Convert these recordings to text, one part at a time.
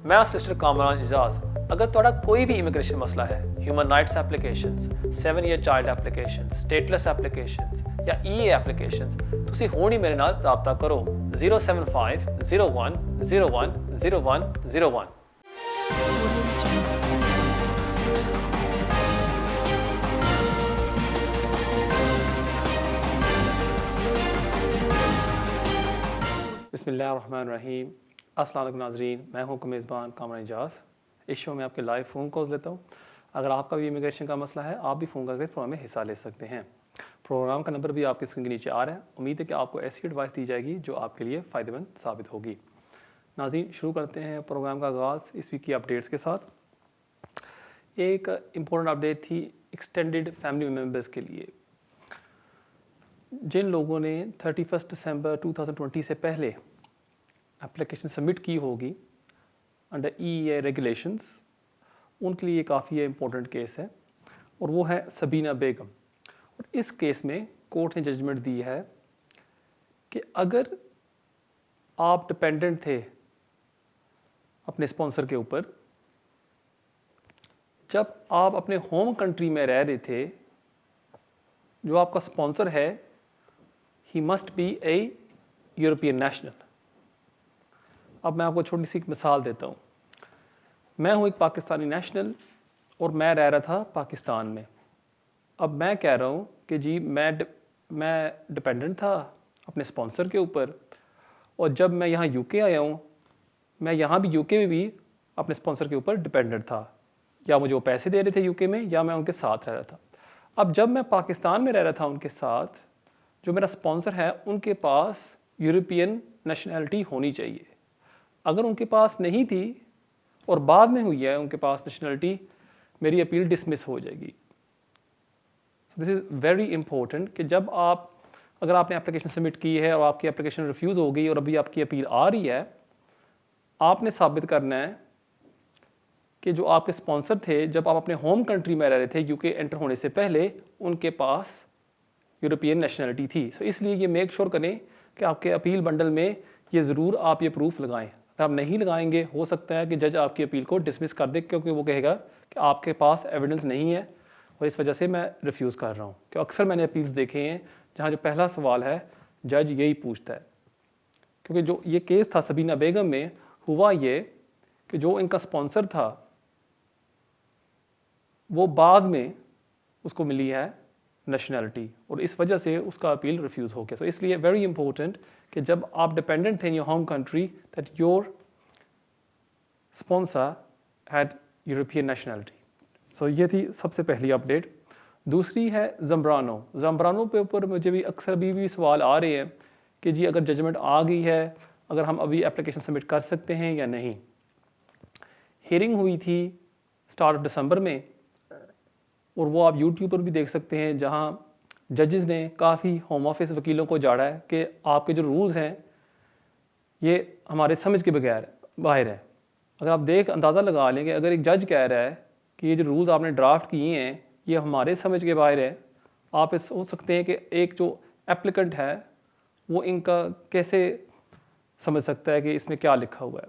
मैं सिस्टर कामरान इजाज। अगर तुहाडा कोई भी इमिग्रेशन मसला है, human rights applications, 7 year child applications, stateless applications या ईए एप्लीकेशंस, तुसी हुण ही मेरे नाल राबता करो 075 01 01 01 01। बिस्मिल्लाहिर्रहमानिर्रहीम। अस्सलाम वालेकुम नाज़रीन, मैं हूं मेज़बान कामरान इजाज़। इस शो में आपके लाइव फ़ोन कॉल्स लेता हूं। अगर आपका भी इमिग्रेशन का मसला है, आप भी फ़ोन करके इस प्रोग्राम में हिस्सा ले सकते हैं। प्रोग्राम का नंबर भी आपकी स्क्रीन के नीचे आ रहा है। उम्मीद है कि आपको ऐसी एडवाइस दी जाएगी जो आपके लिए फ़ायदेमंद साबित होगी। नाज़रीन, शुरू करते हैं प्रोग्राम का आगाज़ इस वीक की अपडेट्स के साथ। एक इम्पोर्टेंट अपडेट थी एक्सटेंडेड फैमिली मेम्बर्स के लिए। जिन लोगों ने 31 दिसंबर 2020 से पहले एप्लीकेशन सबमिट की होगी अंडर ईए रेगुलेशंस, उनके लिए काफ़ी इम्पोर्टेंट केस है और वो है सबीना बेगम। और इस केस में कोर्ट ने जजमेंट दी है कि अगर आप डिपेंडेंट थे अपने स्पॉन्सर के ऊपर, जब आप अपने होम कंट्री में रह रहे थे, जो आपका स्पॉन्सर है he must be A European national. अब मैं आपको छोटी सी एक मिसाल देता हूँ। मैं हूँ एक पाकिस्तानी नेशनल और मैं रह रहा था पाकिस्तान में। अब मैं कह रहा हूँ कि जी मैं डिपेंडेंट था अपने स्पॉन्सर के ऊपर, और जब मैं यहाँ यूके आया हूँ, मैं यहाँ भी यूके में भी अपने स्पॉन्सर के ऊपर डिपेंडेंट था। या मुझे वो पैसे दे रहे थे यूके में, या मैं उनके साथ रह रहा था। अब जब मैं पाकिस्तान में रह रहा था उनके साथ, जो मेरा स्पॉन्सर है उनके पास यूरोपियन नेशनैलिटी होनी चाहिए। अगर उनके पास नहीं थी और बाद में हुई है उनके पास नेशनैलिटी, मेरी अपील डिसमिस हो जाएगी। दिस इज़ वेरी इंपॉर्टेंट कि जब अगर आपने एप्लीकेशन सबमिट की है और आपकी एप्लीकेशन रिफ्यूज़ हो गई और अभी आपकी अपील आ रही है, आपने साबित करना है कि जो आपके स्पॉन्सर थे जब आप अपने होम कंट्री में रह रहे थे यूके एंटर होने से पहले, उनके पास यूरोपियन नेशनैलिटी थी। सो इसलिए ये मेक श्योर करें कि आपके अपील बंडल में ये ज़रूर आप ये प्रूफ लगाएं। अगर आप नहीं लगाएंगे, हो सकता है कि जज आपकी अपील को डिसमिस कर दे, क्योंकि वो कहेगा कि आपके पास एविडेंस नहीं है और इस वजह से मैं रिफ्यूज़ कर रहा हूँ। कि अक्सर मैंने अपील्स देखे हैं जहाँ जो पहला सवाल है जज यही पूछता है। क्योंकि जो ये केस था सबीना बेगम में, हुआ ये कि जो इनका स्पॉन्सर था वो बाद में उसको मिली है नेशनैलिटी, और इस वजह से उसका अपील रिफ्यूज़ हो गया। सो इसलिए वेरी इंपॉर्टेंट कि जब आप डिपेंडेंट थे in your home country, that your sponsor had European nationality. So ये थी सबसे पहली अपडेट। दूसरी है ज़म्ब्रानो पे ऊपर मुझे भी अक्सर अभी भी सवाल आ रहे हैं कि जी अगर जजमेंट आ गई है, अगर हम अभी एप्लीकेशन सबमिट कर सकते हैं या नहीं। हियरिंग हुई थी स्टार्ट ऑफ दिसंबर में, और वो आप यूट्यूब पर भी देख सकते हैं, जहाँ जजेस ने काफ़ी होम ऑफिस वकीलों को जाड़ा है कि आपके जो रूल्स हैं ये हमारे समझ के बगैर बाहर है। अगर आप अंदाज़ा लगा लें कि अगर एक जज कह रहा है कि ये जो रूल्स आपने ड्राफ्ट किए हैं ये हमारे समझ के बाहर है, आप इस सोच सकते हैं कि एक जो एप्लीकेंट है वो इनका कैसे समझ सकता है कि इसमें क्या लिखा हुआ है।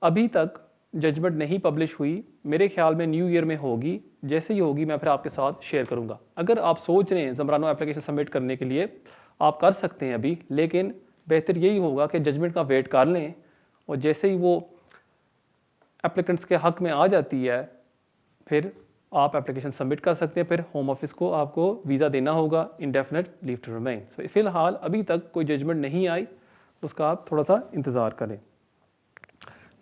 अभी तक जजमेंट नहीं पब्लिश हुई, मेरे ख्याल में न्यू ईयर में होगी। जैसे ही होगी मैं फिर आपके साथ शेयर करूंगा। अगर आप सोच रहे हैं ज़म्ब्रानो एप्लीकेशन सबमिट करने के लिए, आप कर सकते हैं अभी, लेकिन बेहतर यही होगा कि जजमेंट का वेट कर लें, और जैसे ही वो एप्लीकेंट्स के हक़ में आ जाती है फिर आप एप्लीकेशन सबमिट कर सकते हैं। फिर होम ऑफिस को आपको वीज़ा देना होगा, इंडेफिनिट लीव टू रिमेन। सो फ़िलहाल अभी तक कोई जजमेंट नहीं आई, उसका आप थोड़ा सा इंतज़ार करें।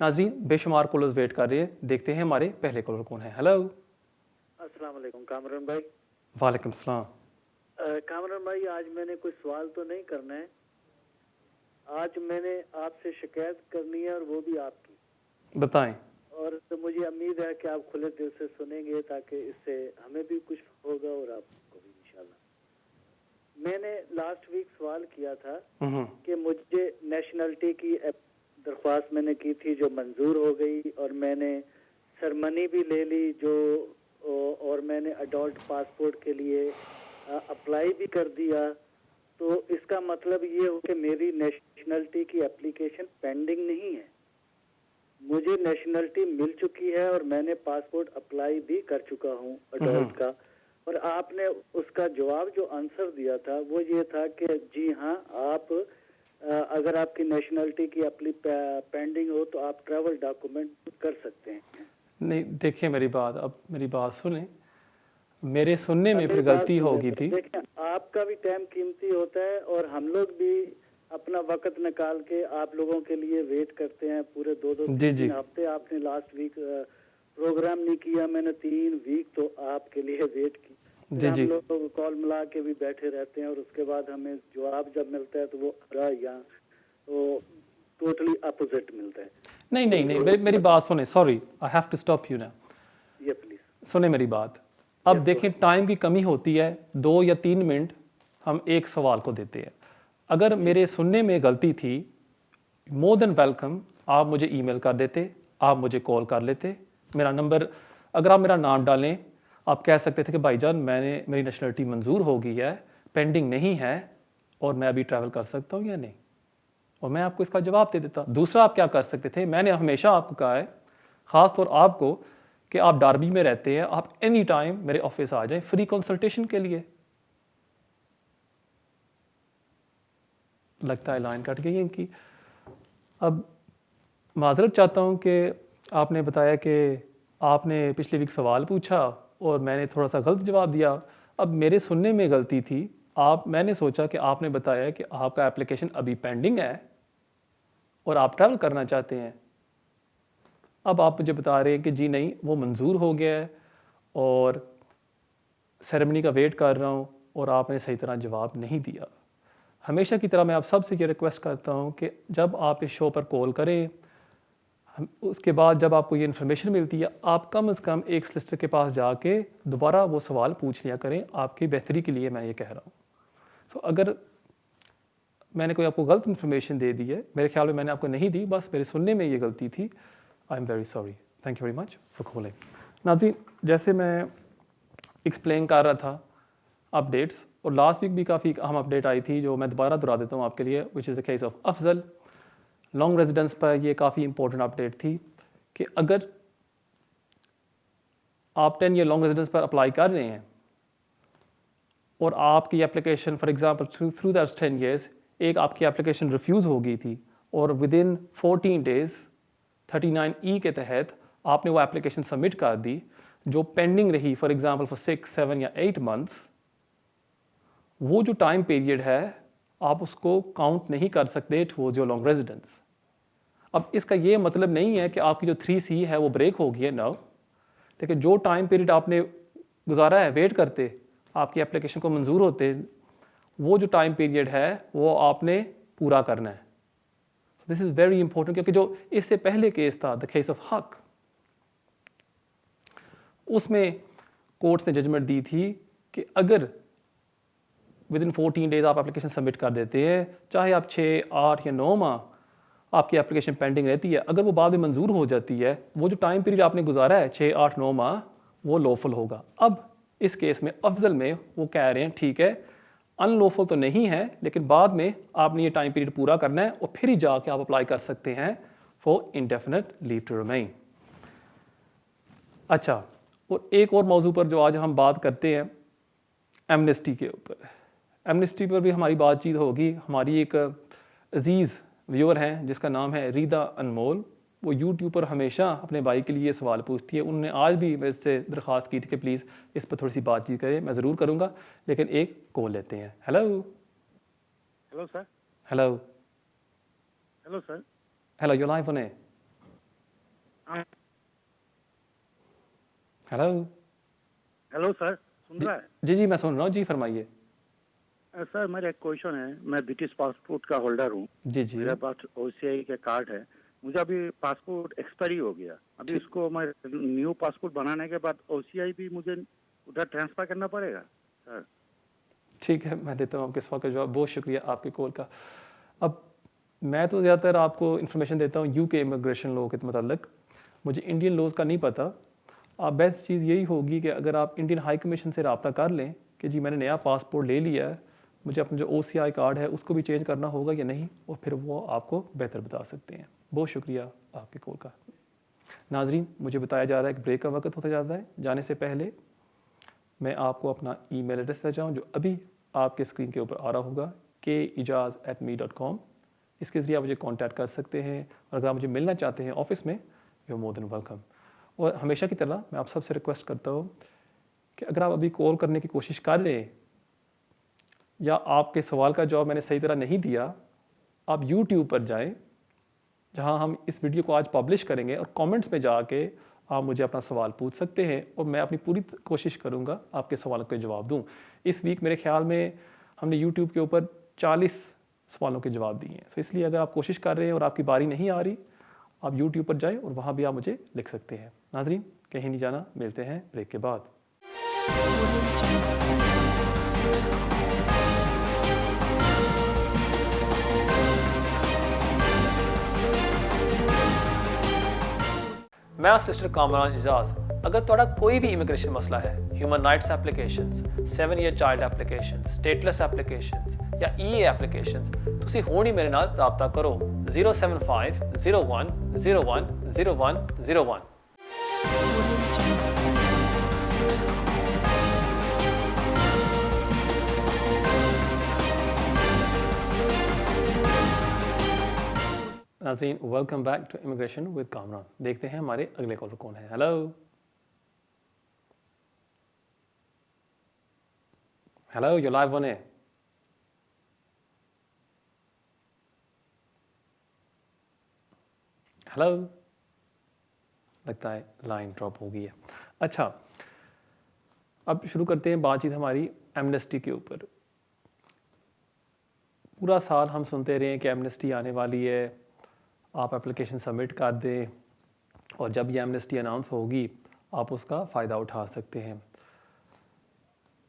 नाज़रीन, बेशुमार कॉलर्स वेट कर रहे हैं, देखते हैं हमारे पहले कॉलर कौन है। हेलो, अस्सलाम वालेकुम कामरान भाई। वालेकुम सलाम। कामरान भाई, आज मैंने कोई सवाल तो नहीं करना है। आज मैंने आपसे शिकायत करनी है और वो भी आपकी। बताएं। और तो मुझे उम्मीद है कि आप खुले दिल से सुनेंगे, ताकि इससे हमें भी कुछ होगा और आपको भी इंशाल्लाह। मैंने लास्ट वीक सवाल किया था कि मुझे नेशनैलिटी की दरख्वास्त मैंने की थी जो मंजूर हो गई, और मैंने सरमनी भी ले ली जो, और मैंने अडल्ट पासपोर्ट के लिए अप्लाई भी कर दिया। तो इसका मतलब ये हो कि मेरी नेशनैलिटी की एप्लीकेशन पेंडिंग नहीं है। मुझे नेशनलिटी मिल चुकी है और मैंने पासपोर्ट अप्लाई भी कर चुका हूँ अडल्ट का। और आपने उसका जवाब जो आंसर दिया था वो ये था कि जी हाँ, आप अगर आपकी नेशनलिटी की अपनी पेंडिंग हो तो आप ट्रैवल डॉक्यूमेंट कर सकते हैं। नहीं, देखिए मेरी बात, अब मेरी बात सुने, मेरे सुनने में मेरी फिर बात गलती सुनिए होगी सर, थी। देखिए आपका भी टाइम कीमती होता है और हम लोग भी अपना वक्त निकाल के आप लोगों के लिए वेट करते हैं। पूरे दो जी जी तीन हफ्ते आपने लास्ट वीक प्रोग्राम नहीं किया, मैंने 3 वीक तो आपके लिए वेट की। जी हम जी लोग कॉल मिला के भी बैठे रहते हैं और उसके बाद हमें जवाब जब मिलता है तो वो या तो टोटली अपोजिट मिलता है। नहीं नहीं नहीं, मेरी बात सुने, sorry I have to stop you ना। ये प्लीज सुने मेरी बात, अब Yes, देखें टाइम की कमी होती है, 2 या 3 मिनट हम एक सवाल को देते हैं। अगर मेरे सुनने में गलती थी, मोर देन वेलकम, आप मुझे ईमेल कर देते, आप मुझे कॉल कर लेते। मेरा नंबर, अगर आप मेरा नाम डालें, आप कह सकते थे कि भाईजान मेरी नेशनलिटी मंजूर हो गई है, पेंडिंग नहीं है और मैं अभी ट्रैवल कर सकता हूँ या नहीं, और मैं आपको इसका जवाब दे देता। दूसरा आप क्या कर सकते थे, मैंने हमेशा आपको कहा है, ख़ास तौर आपको, कि आप डार्बी में रहते हैं, आप एनी टाइम मेरे ऑफिस आ जाएं फ्री कंसल्टेशन के लिए। लगता है लाइन कट गई है इनकी। अब माजरत चाहता हूं कि आपने बताया कि आपने पिछले वीक सवाल पूछा और मैंने थोड़ा सा गलत जवाब दिया। अब मेरे सुनने में गलती थी, मैंने सोचा कि आपने बताया कि आपका एप्लीकेशन अभी पेंडिंग है और आप ट्रैवल करना चाहते हैं। अब आप मुझे बता रहे हैं कि जी नहीं, वो मंजूर हो गया है और सेरेमनी का वेट कर रहा हूँ, और आपने सही तरह जवाब नहीं दिया। हमेशा की तरह मैं आप सबसे ये रिक्वेस्ट करता हूँ कि जब आप इस शो पर कॉल करें, उसके बाद जब आपको ये इन्फॉर्मेशन मिलती है, आप कम से कम एक सॉलिसिटर के पास जाके दोबारा वो सवाल पूछ लिया करें। आपकी बेहतरी के लिए मैं ये कह रहा हूँ। सो अगर मैंने कोई आपको गलत इन्फॉर्मेशन दे दी है, मेरे ख्याल में मैंने आपको नहीं दी, बस मेरे सुनने में ये गलती थी, I am very sorry. Thank you very much for calling. नाज़रीन, जैसे मैं एक्सप्लेन कर रहा था अपडेट्स, और लास्ट वीक भी काफ़ी अहम अपडेट आई थी जो मैं दोबारा दोहरा देता हूँ आपके लिए, which is the case of Afzal. Long residence पर ये काफ़ी इंपॉर्टेंट अपडेट थी कि अगर आप 10 ईयर लॉन्ग रेजिडेंस पर अप्लाई कर रहे हैं और आपकी application for example through that 10 years एक आपकी एप्लीकेशन रिफ्यूज़ हो गई थी और विद इन 14 डेज़ 39E के तहत आपने वो एप्लीकेशन सबमिट कर दी, जो पेंडिंग रही फॉर एग्जांपल फॉर 6, 7 या 8 मंथ्स, वो जो टाइम पीरियड है आप उसको काउंट नहीं कर सकते टुवर्ड्स योर लॉन्ग रेजिडेंस। अब इसका ये मतलब नहीं है कि आपकी जो 3C है वो ब्रेक हो गई है, नो। लेकिन जो टाइम पीरियड आपने गुजारा है वेट करते आपकी एप्लीकेशन को मंजूर होते, वो जो टाइम पीरियड है वो आपने पूरा करना है। दिस इज़ वेरी इंपॉर्टेंट, क्योंकि जो इससे पहले केस था, द केस ऑफ हक, उसमें कोर्ट्स ने जजमेंट दी थी कि अगर विद इन 14 डेज आप एप्लीकेशन सबमिट कर देते हैं, चाहे आप 6, 8 या 9 माह आपकी एप्लीकेशन पेंडिंग रहती है, अगर वो बाद में मंजूर हो जाती है, वो जो टाइम पीरियड आपने गुजारा है 6, 8, 9 माह, वो लॉफुल होगा। अब इस केस में अफजल में वो कह रहे हैं ठीक है, अनलॉफुल तो नहीं है, लेकिन बाद में आपने ये टाइम पीरियड पूरा करना है और फिर ही जाके आप अप्लाई कर सकते हैं for indefinite leave to remain. अच्छा, और एक और मौजू पर जो आज हम बात करते हैं, एमनेस्टी के ऊपर। एमनेस्टी पर भी हमारी बातचीत होगी। हमारी एक अजीज़ व्यूअर हैं जिसका नाम है रीदा अनमोल, वो यूट्यूब पर हमेशा अपने भाई के लिए सवाल पूछती है। उन्होंने आज भी मेरे से दरख्वास्त की थी कि प्लीज़ इस पर थोड़ी सी बातचीत करें। मैं ज़रूर करूँगा, लेकिन एक कॉल लेते हैं। Hello hello sir. Hello hello sir. Hello, you live on air. Hello hello sir, सुन रहा है? जी जी, मैं सुन रहा हूँ जी, फरमाइए। सर मेरा एक क्वेश्चन है। मैं ब्रिटिश पासपोर्ट का होल्डर हूँ। जी जी, मेरे पास OCI का कार्ड है। मुझे अभी पासपोर्ट एक्सपायरी हो गया। अभी इसको मैं न्यू पासपोर्ट बनाने के बाद OCI भी मुझे उधर ट्रांसफर करना पड़ेगा सर? ठीक है, मैं देता हूँ आपके सवाल का जवाब। बहुत शुक्रिया आपके कॉल का। अब मैं तो ज़्यादातर आपको इन्फॉर्मेशन देता हूँ UK इमिग्रेशन लॉ के मतलब, मुझे इंडियन लॉज का नहीं पता। आप बेस्ट चीज़ यही होगी कि अगर आप इंडियन हाई कमीशन से रब्ता कर लें कि जी मैंने नया पासपोर्ट ले लिया है, मुझे अपना जो OCI कार्ड है उसको भी चेंज करना होगा या नहीं, और फिर वो आपको बेहतर बता सकते हैं। बहुत शुक्रिया आपके कॉल का। नाजरीन, मुझे बताया जा रहा है कि ब्रेक का वक्त होता जाता है। जाने से पहले मैं आपको अपना ईमेल एड्रेस देता जाऊँ जो अभी आपके स्क्रीन के ऊपर आ रहा होगा, keijaz@me.com। इसके ज़रिए आप मुझे कांटेक्ट कर सकते हैं, और अगर आप मुझे मिलना चाहते हैं ऑफिस में, you are more than welcome. और हमेशा की तरह मैं आप सबसे रिक्वेस्ट करता हूँ कि अगर आप अभी कॉल करने की कोशिश कर रहे हैं या आपके सवाल का जवाब मैंने सही तरह नहीं दिया, आप YouTube पर जाएं, जहां हम इस वीडियो को आज पब्लिश करेंगे, और कमेंट्स में जाके आप मुझे अपना सवाल पूछ सकते हैं, और मैं अपनी पूरी कोशिश करूंगा आपके सवालों के जवाब दूं। इस वीक मेरे ख्याल में हमने YouTube के ऊपर 40 सवालों के जवाब दिए हैं। सो इसलिए अगर आप कोशिश कर रहे हैं और आपकी बारी नहीं आ रही, आप YouTube पर जाएं और वहाँ भी आप मुझे लिख सकते हैं। नाजरीन, कहीं नहीं जाना, मिलते हैं ब्रेक के बाद। मैं सिस्टर कामरान इजाज। अगर ਤੁਹਾਡਾ ਕੋਈ ਵੀ ਇਮੀਗ੍ਰੇਸ਼ਨ ਮਸਲਾ ਹੈ, human rights applications, 7 year child applications, stateless applications ਜਾਂ EA ਐਪਲੀਕੇਸ਼ਨਸ, ਤੁਸੀਂ ਹੁਣ ਹੀ ਮੇਰੇ ਨਾਲ ਰਾਬਤਾ ਕਰੋ 07501010101। नाज़रीन, welcome back to immigration with Kamran. देखते हैं हमारे अगले कॉलर कौन है। Hello hello, you live on air. Hello, लगता है लाइन ड्रॉप हो गई है। अच्छा, अब शुरू करते हैं बातचीत हमारी एमनेस्टी के ऊपर। पूरा साल हम सुनते रहे कि एमनेस्टी आने वाली है, आप एप्लीकेशन सबमिट कर दें, और जब ये एमनेस्टी अनाउंस होगी आप उसका फ़ायदा उठा सकते हैं।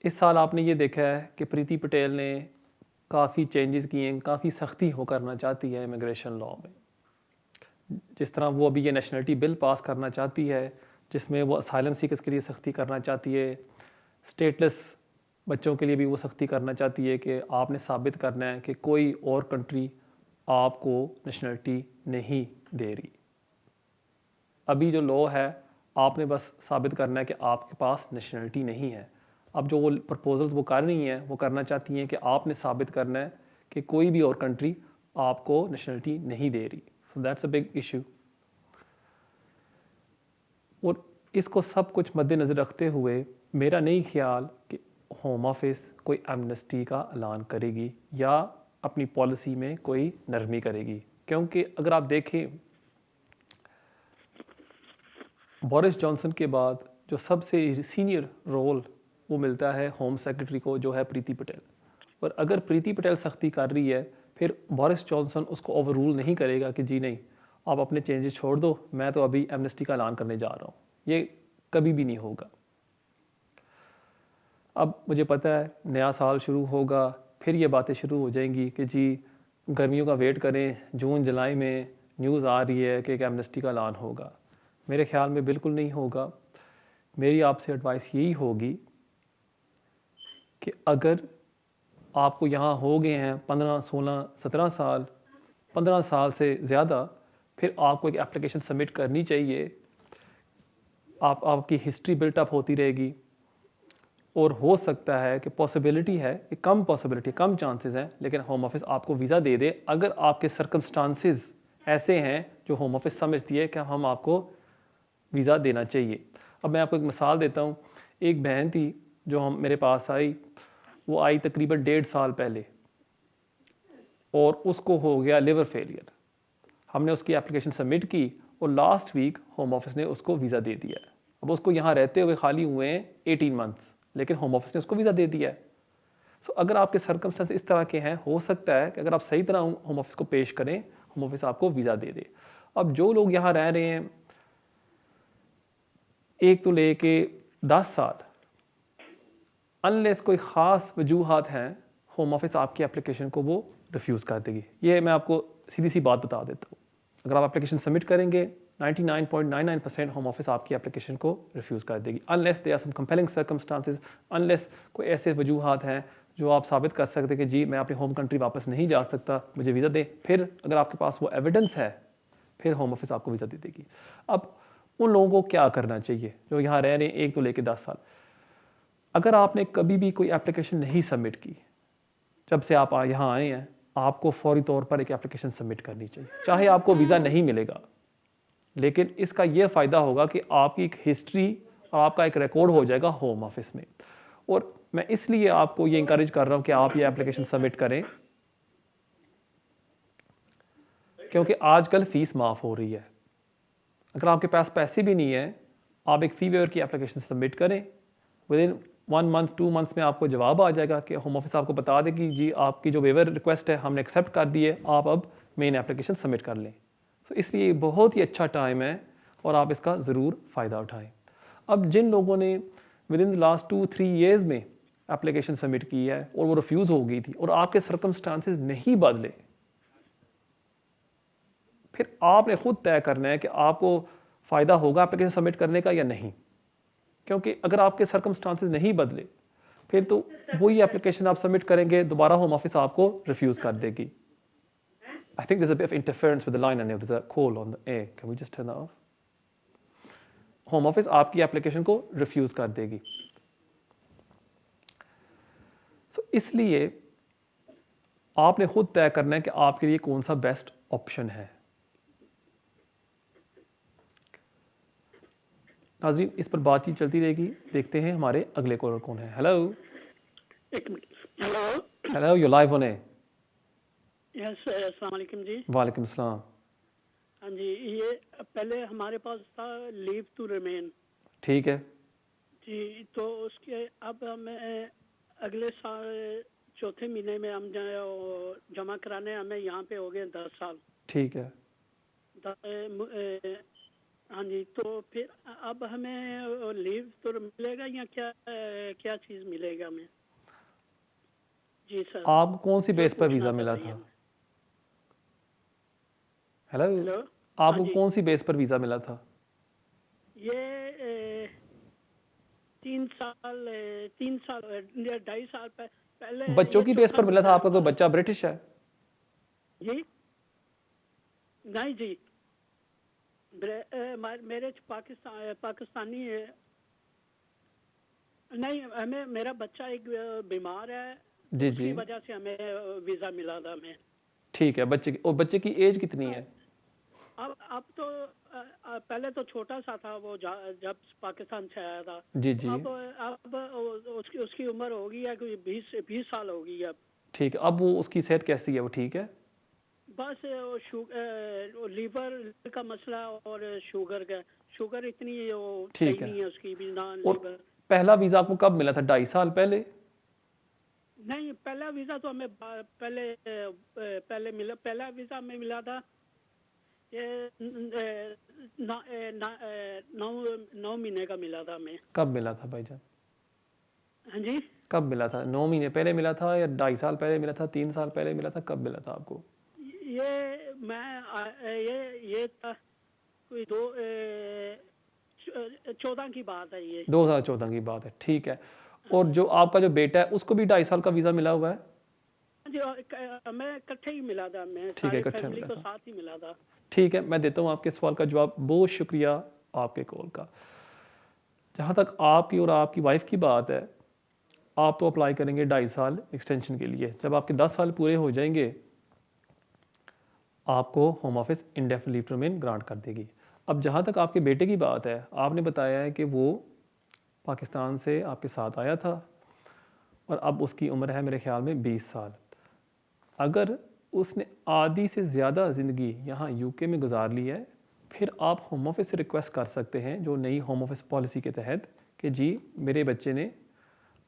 इस साल आपने ये देखा है कि प्रीति पटेल ने काफ़ी चेंजेस किए हैं, काफ़ी सख्ती हो करना चाहती है इमिग्रेशन लॉ में। जिस तरह वो अभी ये नेशनलिटी बिल पास करना चाहती है, जिसमें वो असाइलम सीकर्स के लिए सख्ती करना चाहती है, स्टेटलेस बच्चों के लिए भी वो सख्ती करना चाहती है कि आपने साबित करना है कि कोई और कंट्री आपको नेशनलिटी नहीं दे रही। अभी जो लॉ है, आपने बस साबित करना है कि आपके पास नेशनलिटी नहीं है। अब जो वो प्रपोजल्स वो कर रही हैं, वो करना चाहती हैं कि आपने साबित करना है कि कोई भी और कंट्री आपको नेशनलिटी नहीं दे रही। So that's a big issue. और इसको सब कुछ मद्देनज़र रखते हुए मेरा नहीं ख्याल कि होम ऑफिस कोई एमनेस्टी का ऐलान करेगी या अपनी पॉलिसी में कोई नरमी करेगी, क्योंकि अगर आप देखें बोरिस जॉनसन के बाद जो सबसे सीनियर रोल वो मिलता है होम सेक्रेटरी को, जो है प्रीति पटेल। और अगर प्रीति पटेल सख्ती कर रही है, फिर बोरिस जॉनसन उसको ओवर रूल नहीं करेगा कि जी नहीं, आप अपने चेंजेस छोड़ दो, मैं तो अभी एमनेस्टी का ऐलान करने जा रहा हूँ। ये कभी भी नहीं होगा। अब मुझे पता है नया साल शुरू होगा, फिर ये बातें शुरू हो जाएंगी कि जी गर्मियों का वेट करें, जून जुलाई में न्यूज़ आ रही है कि एक एमनेस्टी का ऐलान होगा। मेरे ख्याल में बिल्कुल नहीं होगा। मेरी आपसे एडवाइस यही होगी कि अगर आपको यहाँ हो गए हैं 15, 16, 17 साल, 15 साल से ज़्यादा, फिर आपको एक एप्लीकेशन सबमिट करनी चाहिए। आपकी हिस्ट्री बिल्टअप होती रहेगी, और हो सकता है कि पॉसिबिलिटी है, कम पॉसिबिलिटी, कम चांसेस हैं, लेकिन होम ऑफिस आपको वीज़ा दे दे अगर आपके सर्कमस्टांसेस ऐसे हैं जो होम ऑफिस समझती है कि हम आपको वीज़ा देना चाहिए। अब मैं आपको एक मिसाल देता हूँ। एक बहन थी जो हम मेरे पास आई, वो आई तकरीबन 1.5 साल पहले, और उसको हो गया लिवर फेलियर। हमने उसकी एप्लीकेशन सबमिट की और लास्ट वीक होम ऑफिस ने उसको वीज़ा दे दिया है। अब उसको यहाँ रहते हुए खाली हुए हैं 18 मंथ्स, लेकिन होम ऑफिस ने उसको वीज़ा दे दिया है। सो अगर आपके सर्कमस्टेंस इस तरह के हैं, हो सकता है कि अगर आप सही तरह होम ऑफिस को पेश करें, होम ऑफिस आपको वीज़ा दे दे। अब जो लोग यहाँ रह रहे हैं 1 तो लेके 10 साल, अनलेस कोई ख़ास वजूहात हैं, होम ऑफिस आपकी एप्लीकेशन को वो रिफ्यूज़ कर देगी। ये मैं आपको सीधी सी बात बता देता हूँ। अगर आप एप्लीकेशन सबमिट करेंगे, 99.99% होम ऑफिस आपकी एप्लीकेशन को रिफ्यूज़ कर देगी, unless there are some compelling circumstances, unless कोई ऐसे वजूहात हैं जो आप साबित कर सकते हैं कि जी मैं अपनी होम कंट्री वापस नहीं जा सकता, मुझे वीज़ा दें, फिर अगर आपके पास वो एविडेंस है फिर होम ऑफिस आपको वीज़ा दे देगी। अब उन लोगों को क्या करना चाहिए जो यहाँ रह रहे हैं 1 तो लेके 10 साल? अगर आपने कभी भी कोई एप्लीकेशन नहीं सबमिट की, जब से आप यहाँ आए हैं, आपको फौरी तौर पर एक एप्लीकेशन सबमिट करनी चाहिए। चाहे आपको वीज़ा नहीं मिलेगा, लेकिन इसका यह फ़ायदा होगा कि आपकी एक हिस्ट्री और आपका एक रिकॉर्ड हो जाएगा होम ऑफिस में। और मैं इसलिए आपको ये इंकरेज कर रहा हूँ कि आप ये एप्लीकेशन सबमिट करें, क्योंकि आजकल फ़ीस माफ़ हो रही है। अगर आपके पास पैसे भी नहीं है, आप एक फ़ी वेवर की एप्लीकेशन सबमिट करें, विद इन 1 मंथ 2 मंथ्स में आपको जवाब आ जाएगा कि होम ऑफिस आपको बता दे कि जी आपकी जो वेवर रिक्वेस्ट है हमने एक्सेप्ट कर दी है, आप अब मेन एप्लीकेशन सबमिट कर लें। तो इसलिए बहुत ही अच्छा टाइम है और आप इसका ज़रूर फ़ायदा उठाएं। अब जिन लोगों ने with in the last 2-3 years में एप्लीकेशन सबमिट की है और वो रिफ्यूज़ हो गई थी और आपके सर्कमस्टांसेस नहीं बदले, फिर आपने खुद तय करना है कि आपको फ़ायदा होगा एप्लीकेशन सबमिट करने का या नहीं। क्योंकि अगर आपके सर्कमस्टांसेस नहीं बदले, फिर तो वही एप्लीकेशन आप सबमिट करेंगे, दोबारा होम ऑफिस आपको रिफ्यूज़ कर देगी। I think there's a bit of interference with the line and there's a call on the air. Can we just turn that off? Home office आपकी एप्लीकेशन को refuse कर देगी। So, इसलिए आपने खुद तय करना है कि आपके लिए कौन सा बेस्ट ऑप्शन है। नाज़रीन, इस पर बातचीत चलती रहेगी। देखते हैं हमारे अगले कॉलर कौन है। Hello hello, you live on air. Yes, अस्सलाम वालेकुम जी। वालेकुम सलाम। हाँ जी, ये पहले हमारे पास था लीव टू रिमेन। ठीक है जी, तो उसके अब हमें अगले साल चौथे महीने में हम जमा कराने हमें यहाँ पे हो गए 10 साल। ठीक है। हाँ जी, तो फिर अब हमें लीव तो मिलेगा या क्या चीज़ मिलेगा हमें? जी सर। आपको कौन सी बेस पर वीज़ा पूछना मिला था था? हेलो, हेलो, आपको हाँ जी। कौन सी बेस पर वीज़ा मिला था? ये 3 साल 2.5 साल पहले बच्चों ये की बेस चौथा पर मिला था आपका? कोई हमारा। बच्चा ब्रिटिश है? जी नहीं जी, मेरे पाकिस्तानी है। नहीं, हमें मेरा बच्चा एक बीमार है, जी उसकी जी, वजह से हमें वीज़ा मिला था हमें। ठीक है। बच्चे की, और बच्चे की एज कितनी है? अब तो पहले तो छोटा सा था वो जब पाकिस्तान से आया था। जी जी, अब उसकी उम्र होगी या कोई 20 साल होगी अब। ठीक है। अब वो उसकी सेहत कैसी है? वो ठीक है? बस वो लीवर का मसला और शुगर इतनी वो सही ठीक है। नहीं है उसकी भी ना और लीवर। पहला वीज़ा आपको कब मिला था? 2.5 साल पहले? नहीं, पहला वीज़ा तो हमें पहले मिला। पहला वीज़ा हमें मिला था ये 9 महीने का मिला था हमें। कब मिला था भाईजान? हाँ जी, कब मिला था? 9 महीने पहले मिला था या 2.5 साल पहले मिला था, 3 साल पहले मिला था? कब मिला था आपको? ये मैं ये था कोई 14 की बात है ये। 2014 की बात है, ठीक है। और जो आपका जो बेटा है उसको भी 2.5 साल का वीज़ा मिला हुआ है? हाँ जी, हमें इकट्ठे ही मिला था, हमें ठीक है, सारी इकट्ठे फैमिली मिला को था। साथ ही मिला था। ठीक है, मैं देता हूँ आपके सवाल का जवाब। बहुत शुक्रिया आपके कॉल का। जहाँ तक आपकी और आपकी वाइफ की बात है, आप तो अप्लाई करेंगे 2.5 साल एक्सटेंशन के लिए। जब आपके 10 साल पूरे हो जाएंगे, आपको home office indefinite leave to remain grant कर देगी। अब जहाँ तक आपके बेटे की बात है, आपने बताया है कि वो पाकिस्तान से आपके साथ आया था और अब उसकी उम्र है मेरे ख्याल में 20 साल। अगर उसने आधी से ज़्यादा ज़िंदगी यहाँ यूके में गुजार ली है, फिर आप होम ऑफिस से रिक्वेस्ट कर सकते हैं जो नई होम ऑफिस पॉलिसी के तहत कि जी मेरे बच्चे ने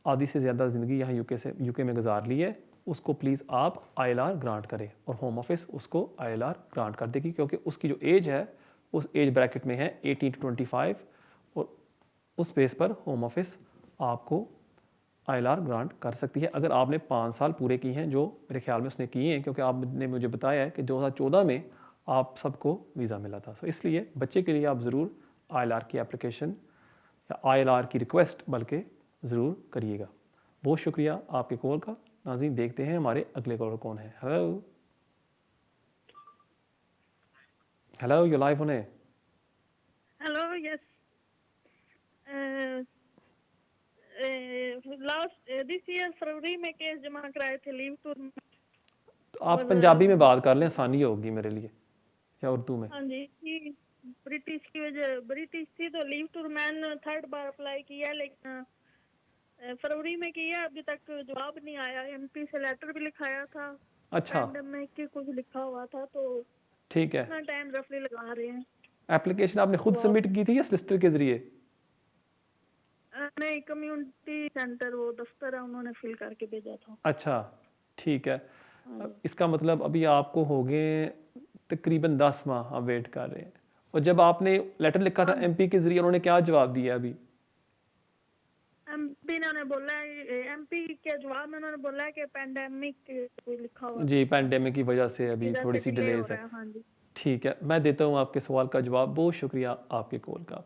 आधी से ज़्यादा ज़िंदगी यहाँ यूके में गुजार ली है, उसको प्लीज़ आप ILR ग्रांट करें। और होम ऑफिस उसको ILR ग्रांट कर देगी, क्योंकि उसकी जो एज है उस एज ब्रैकेट में है 18 to 25, और उस बेस पर होम ऑफिस आपको ILR ग्रांट कर सकती है अगर आपने 5 साल पूरे किए हैं, जो मेरे ख्याल में उसने किए हैं, क्योंकि आपने मुझे बताया है कि 2014 में आप सबको वीज़ा मिला था। सो इसलिए बच्चे के लिए आप ज़रूर ILR की एप्लीकेशन या ILR की रिक्वेस्ट बल्कि ज़रूर करिएगा। बहुत शुक्रिया आपके कॉल का। नाज़रीन देखते हैं हमारे अगले कॉलर कौन है। Hello hello, you live on air. Hello, yes. Last this year फरवरी में केस जमा कराए थे लीव टू। तो आप पंजाबी में बात कर लें, आसानी होगी मेरे लिए, या उर्दू में? हाँ जी, ब्रिटिश की वजह ब्रिटिश थी तो लीव टू रिमेन 3rd बार अप्लाई किया, लेकिन फरवरी में किया, अभी तक जवाब नहीं आया। एमपी से लेटर भी लिखाया था। अच्छा, पेंडेमिक के कुछ लिखा हुआ था, तो ठीक है। इतना टाइम रफली लगा रहे हैं। एप्लीकेशन आपने खुद सबमिट की थी या सॉलिसिटर के जरिए? नहीं, कम्युनिटी सेंटर वो दफ्तर है, उन्होंने फिल करके भेजा था। अच्छा, ठीक है। अब इसका मतलब अभी आपको हो गए तकरीबन 10 माह आप वेट कर रहे हैं। और जब आपने लेटर लिखा था एमपी के जरिए, उन्होंने क्या जवाब दिया अभी? एमपी ने बोला है, एमपी के जवाब में उन्होंने बोला है कि पेंडेमिक कोई लिखा हुआ जी, पैंडेमिक की वजह से अभी इधर थोड़ी से सी delay हो डिलेज रहा है। हाँ जी। ठीक है, मैं देता हूँ आपके सवाल का जवाब। बहुत शुक्रिया आपके कॉल का।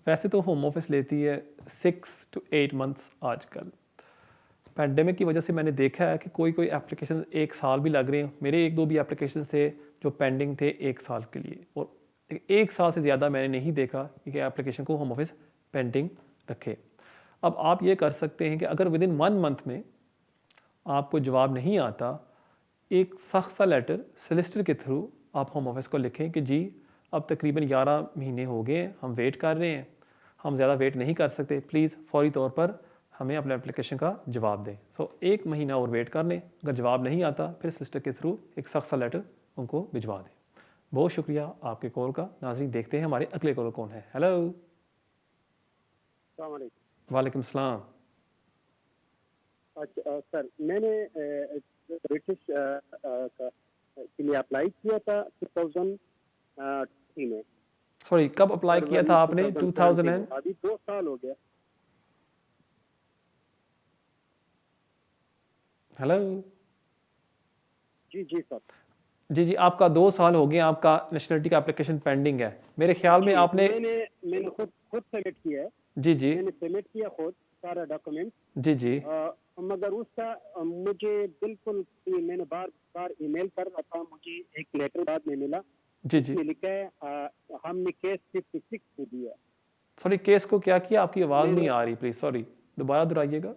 वैसे तो होम ऑफिस लेती है 6 to 8 मंथ्स आजकल। पैंडेमिक की वजह से मैंने देखा है कि कोई कोई एप्लीकेशन 1 साल भी लग रहे हैं। मेरे 1-2 भी एप्लीकेशन थे जो पेंडिंग थे 1 साल के लिए, और 1 साल से ज़्यादा मैंने नहीं देखा कि एप्लीकेशन को होम ऑफिस पेंडिंग रखे। अब आप ये कर सकते हैं कि अगर विद इन 1 मंथ में आपको जवाब नहीं आता, एक सख्त सा लेटर सॉलिसिटर के थ्रू आप होम ऑफिस को लिखें कि जी अब तकरीबन 11 महीने हो गए, हम वेट कर रहे हैं, हम ज़्यादा वेट नहीं कर सकते, प्लीज़ फौरी तौर पर हमें अपने एप्लीकेशन का जवाब दें। सो 1 महीना और वेट कर लें, अगर जवाब नहीं आता फिर सॉलिसिटर के थ्रू एक सख्त सा लेटर उनको भिजवा दें। बहुत शुक्रिया आपके कॉल का। नाज़रीन देखते हैं हमारे अगले कॉलर कौन है। हेलो, वालेकुम सलाम। अच्छा सर, मैंने ब्रिटिश के लिए अप्लाई किया था 2003 में। सॉरी, कब अप्लाई किया था आपने? 2000 एंड अभी 2 साल हो गया। हेलो जी सर। जी जी, आपका 2 साल हो गए, आपका नेशनलिटी का एप्लीकेशन पेंडिंग है। मेरे ख्याल में आपने मैंने खुद सबमिट किया है। जी जी मैंने सबमिट किया खुद सारा डॉक्यूमेंट। जी जी मगर उसका मुझे बिल्कुल, मैंने बार बार ईमेल कर रहा था, मुझे एक लेटर बाद में मिला। जी जी। उसमें लिखा है हमने केस 56 को दिया। सॉरी, केस को क्या किया? आपकी आवाज़ नहीं आ रही, प्लीज़ सॉरी, दोबारा दोहराइएगा।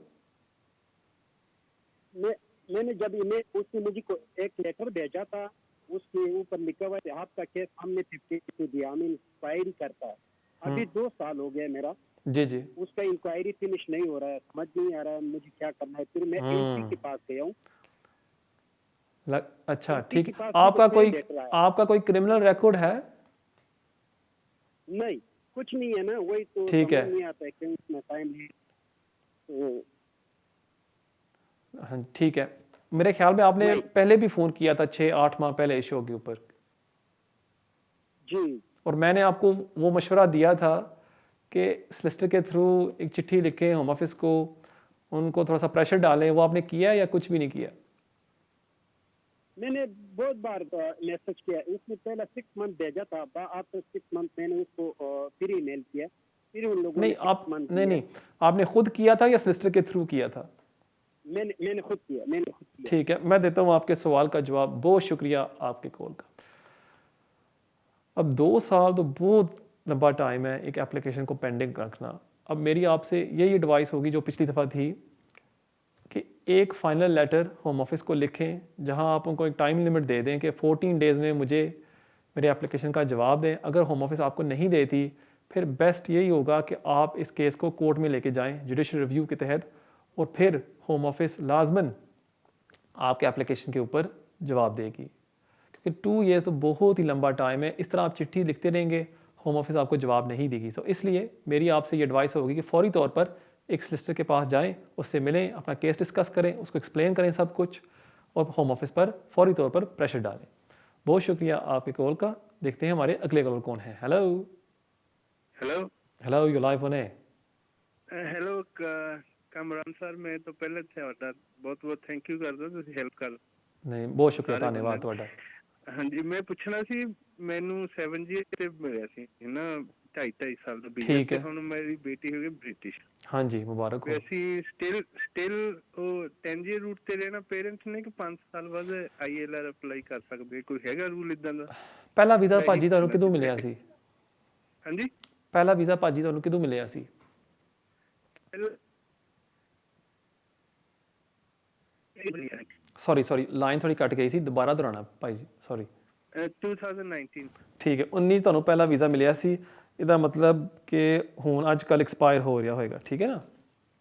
मैंने जब ईमेल, उसने मुझे एक लेटर भेजा था, उसके ऊपर लिखा हुआ है आपका केस हमने 56 को दिया, हमें इंक्वायरी करता है। अभी 2 साल हो गए मेरा, जी जी। उसका इंक्वायरी फिनिश नहीं हो रहा है, समझ नहीं आ रहा है मुझे क्या करना है। फिर मैं एमपी के पास गया हूँ। अच्छा एमपी ठीक के है। पास आपका कोई क्रिमिनल रिकॉर्ड है? नहीं, कुछ नहीं है ना, वही तो ठीक समझ है। नहीं आता है कि उसमें टाइम तो हाँ ठीक है। मेरे ख्याल में आपने पहले भी फ़ोन किया था 6-8 माह पहले इस शो के ऊपर। जी। और मैंने आपको वो मशवरा दिया था कि सॉलिसिटर के थ्रू एक चिट्ठी लिखें होम ऑफिस को, उनको थोड़ा सा प्रेशर डालें। वो आपने किया या कुछ भी नहीं किया? मैंने बहुत बार मैसेज किया। उसने पहला 6 मंथ भेजा था, आफ्टर 6 मंथ मैंने उसको फिर ईमेल किया, फिर उन लोगों नहीं आप नहीं, आपने खुद किया था या सॉलिसिटर के थ्रू किया था? मैंने खुद किया। ठीक है, मैं देता हूँ आपके सवाल का जवाब। बहुत शुक्रिया आपके कॉल का। अब 2 साल तो बहुत लंबा टाइम है एक एप्लीकेशन को पेंडिंग रखना। अब मेरी आपसे यही एडवाइस होगी जो पिछली दफ़ा थी कि एक फ़ाइनल लेटर होम ऑफिस को लिखें, जहां आप उनको एक टाइम लिमिट दे दें कि 14 डेज़ में मुझे मेरे एप्लीकेशन का जवाब दें। अगर होम ऑफिस आपको नहीं देती, फिर बेस्ट यही होगा कि आप इस केस को कोर्ट में लेके जाएं जुडिशल रिव्यू के तहत, और फिर होम ऑफिस लाजमन आपके एप्लीकेशन के ऊपर जवाब देगी, क्योंकि 2 ईयर्स तो बहुत ही लंबा टाइम है। इस तरह आप चिट्ठी लिखते रहेंगे, होम ऑफिस आपको जवाब नहीं देगी। सो इसलिए मेरी आपसे ये एडवाइस होगी कि फौरी तौर पर एक सॉलिसिटर के पास जाएं, उससे मिलें, अपना केस डिस्कस करें, उसको एक्सप्लेन करें सब कुछ, और होम ऑफिस पर फौरी तौर पर प्रेशर डालें। बहुत शुक्रिया आपके कॉल का। देखते हैं हमारे अगले कॉलर कौन है। Hello hello hello, you live on air. Hello Kamran sir, मैं तो पहले ਤੁਹਾਡਾ ਬਹੁਤ ਬਹੁਤ ਥੈਂਕ ਯੂ ਕਰਦਾ, ਤੁਸੀਂ ਹੈਲਪ ਕਰ। नहीं, बहुत शुक्रिया, धन्यवाद ਤੁਹਾਡਾ। ਹਾਂਜੀ, ਮੈਂ ਪੁੱਛਣਾ ਸੀ, ਮੈਨੂੰ 7G ਤੇ ਮਿਲਿਆ ਸੀ ਨਾ 2.5 साल ਦਾ ਵੀਜ਼ਾ ਠੀਕ ਤੇ ਹੈ। ਹੁਣ ਮੇਰੀ ਬੇਟੀ ਹੋ ਗਈ ਬ੍ਰਿਟਿਸ਼ हाँ जी, मुबारक हो। ਅਸੀਂ ਸਟਿਲ ਉਹ 10 year ਰੂਟ ਤੇ ਰਹਿਣਾ ਪੇਰੈਂਟਸ ਨੇ ਕਿ 5 ਸਾਲ ਬਾਅਦ ILR ਅਪਲਾਈ ਕਰ ਸਕਦੇ ਕੋਈ ਹੈਗਾ ਰੂਲ ਇਦਾਂ ਦਾ ਪਹਿਲਾ ਵੀਜ਼ਾ ਮੈਂ ਭਾਜੀ ਤੁਹਾਨੂੰ ਨਹੀਂ ਕਿਦੋਂ ਪੁੱਛਣਾ ਮਿਲਿਆ ਸੀ? ਹਾਂਜੀ ਪਹਿਲਾ ਵੀਜ਼ਾ ਭਾਜੀ ਤੁਹਾਨੂੰ ਕਿਦੋਂ ਮਿਲਿਆ ਸੀ? ਸੌਰੀ ਲਾਈਨ ਥੋੜੀ ਕੱਟ ਗਈ ਸੀ, ਦੁਬਾਰਾ ਦੁਹਰਾਣਾ ਭਾਈ ਜੀ, ਸੌਰੀ। 2019 ਠੀਕ ਹੈ, 19 ਤੁਹਾਨੂੰ ਪਹਿਲਾ ਵੀਜ਼ਾ ਮਿਲਿਆ ਸੀ, ਇਹਦਾ ਮਤਲਬ ਕਿ ਹੁਣ ਅੱਜ ਕੱਲ੍ਹ ਐਕਸਪਾਇਰ ਹੋ ਰਿਹਾ ਹੋਏਗਾ, ਠੀਕ ਹੈ ਨਾ?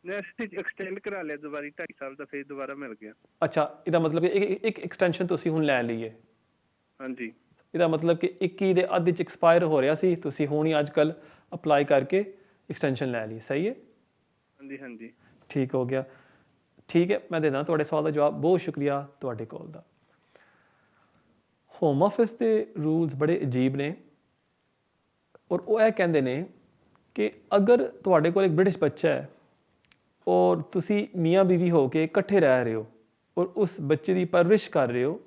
ਨੈਕਸਟ ਐਕਸਟੈਂਡ ਕਰਾ ਲਿਆ ਦੁਬਾਰਾ 2.5 ਸਾਲ ਦਾ ਫਿਰ ਦੁਬਾਰਾ ਮਿਲ ਗਿਆ। ਅੱਛਾ, ਇਹਦਾ ਮਤਲਬ ਇੱਕ ਐਕਸਟੈਂਸ਼ਨ ਤੁਸੀਂ ਹੁਣ ਲੈ ਲਈ ਹੈ। ਹਾਂਜੀ, ਇਹਦਾ ਮਤਲਬ ਕਿ 21 ਦੇ ਅੱਧ 'ਚ ਐਕਸਪਾਇਰ ਹੋ ਰਿਹਾ ਸੀ, ਤੁਸੀਂ ਹੁਣ ਹੀ ਅੱਜ ਕੱਲ੍ਹ ਅਪਲਾਈ ਕਰਕੇ ਐਕਸਟੈਂਸ਼ਨ ਲੈ ਲਈ, ਸਹੀ ਹੈ? ਹਾਂਜੀ ਹਾਂਜੀ ਠੀਕ ਹੋ ਗਿਆ। ਠੀਕ ਹੈ, ਮੈਂ ਦੇਣਾ ਤੁਹਾਡੇ ਸਵਾਲ ਦਾ ਜਵਾਬ। ਬਹੁਤ ਸ਼ੁਕਰੀਆ ਤੁਹਾਡੇ ਕੋਲ ਦਾ। ਹੋਮ ਆਫਿਸ ਦੇ ਰੂਲਸ ਬੜੇ ਅਜੀਬ ਨੇ ਔਰ ਉਹ ਇਹ ਕਹਿੰਦੇ ਨੇ ਕਿ ਅਗਰ ਤੁਹਾਡੇ ਕੋਲ ਇੱਕ ਬ੍ਰਿਟਿਸ਼ ਬੱਚਾ ਹੈ ਔਰ ਤੁਸੀਂ ਮੀਆਂ ਬੀਵੀ ਹੋ ਕੇ ਇਕੱਠੇ ਰਹਿ ਰਹੇ ਹੋ ਔਰ ਉਸ ਬੱਚੇ ਦੀ ਪਰਵਰਿਸ਼ ਕਰ ਰਹੇ ਹੋ,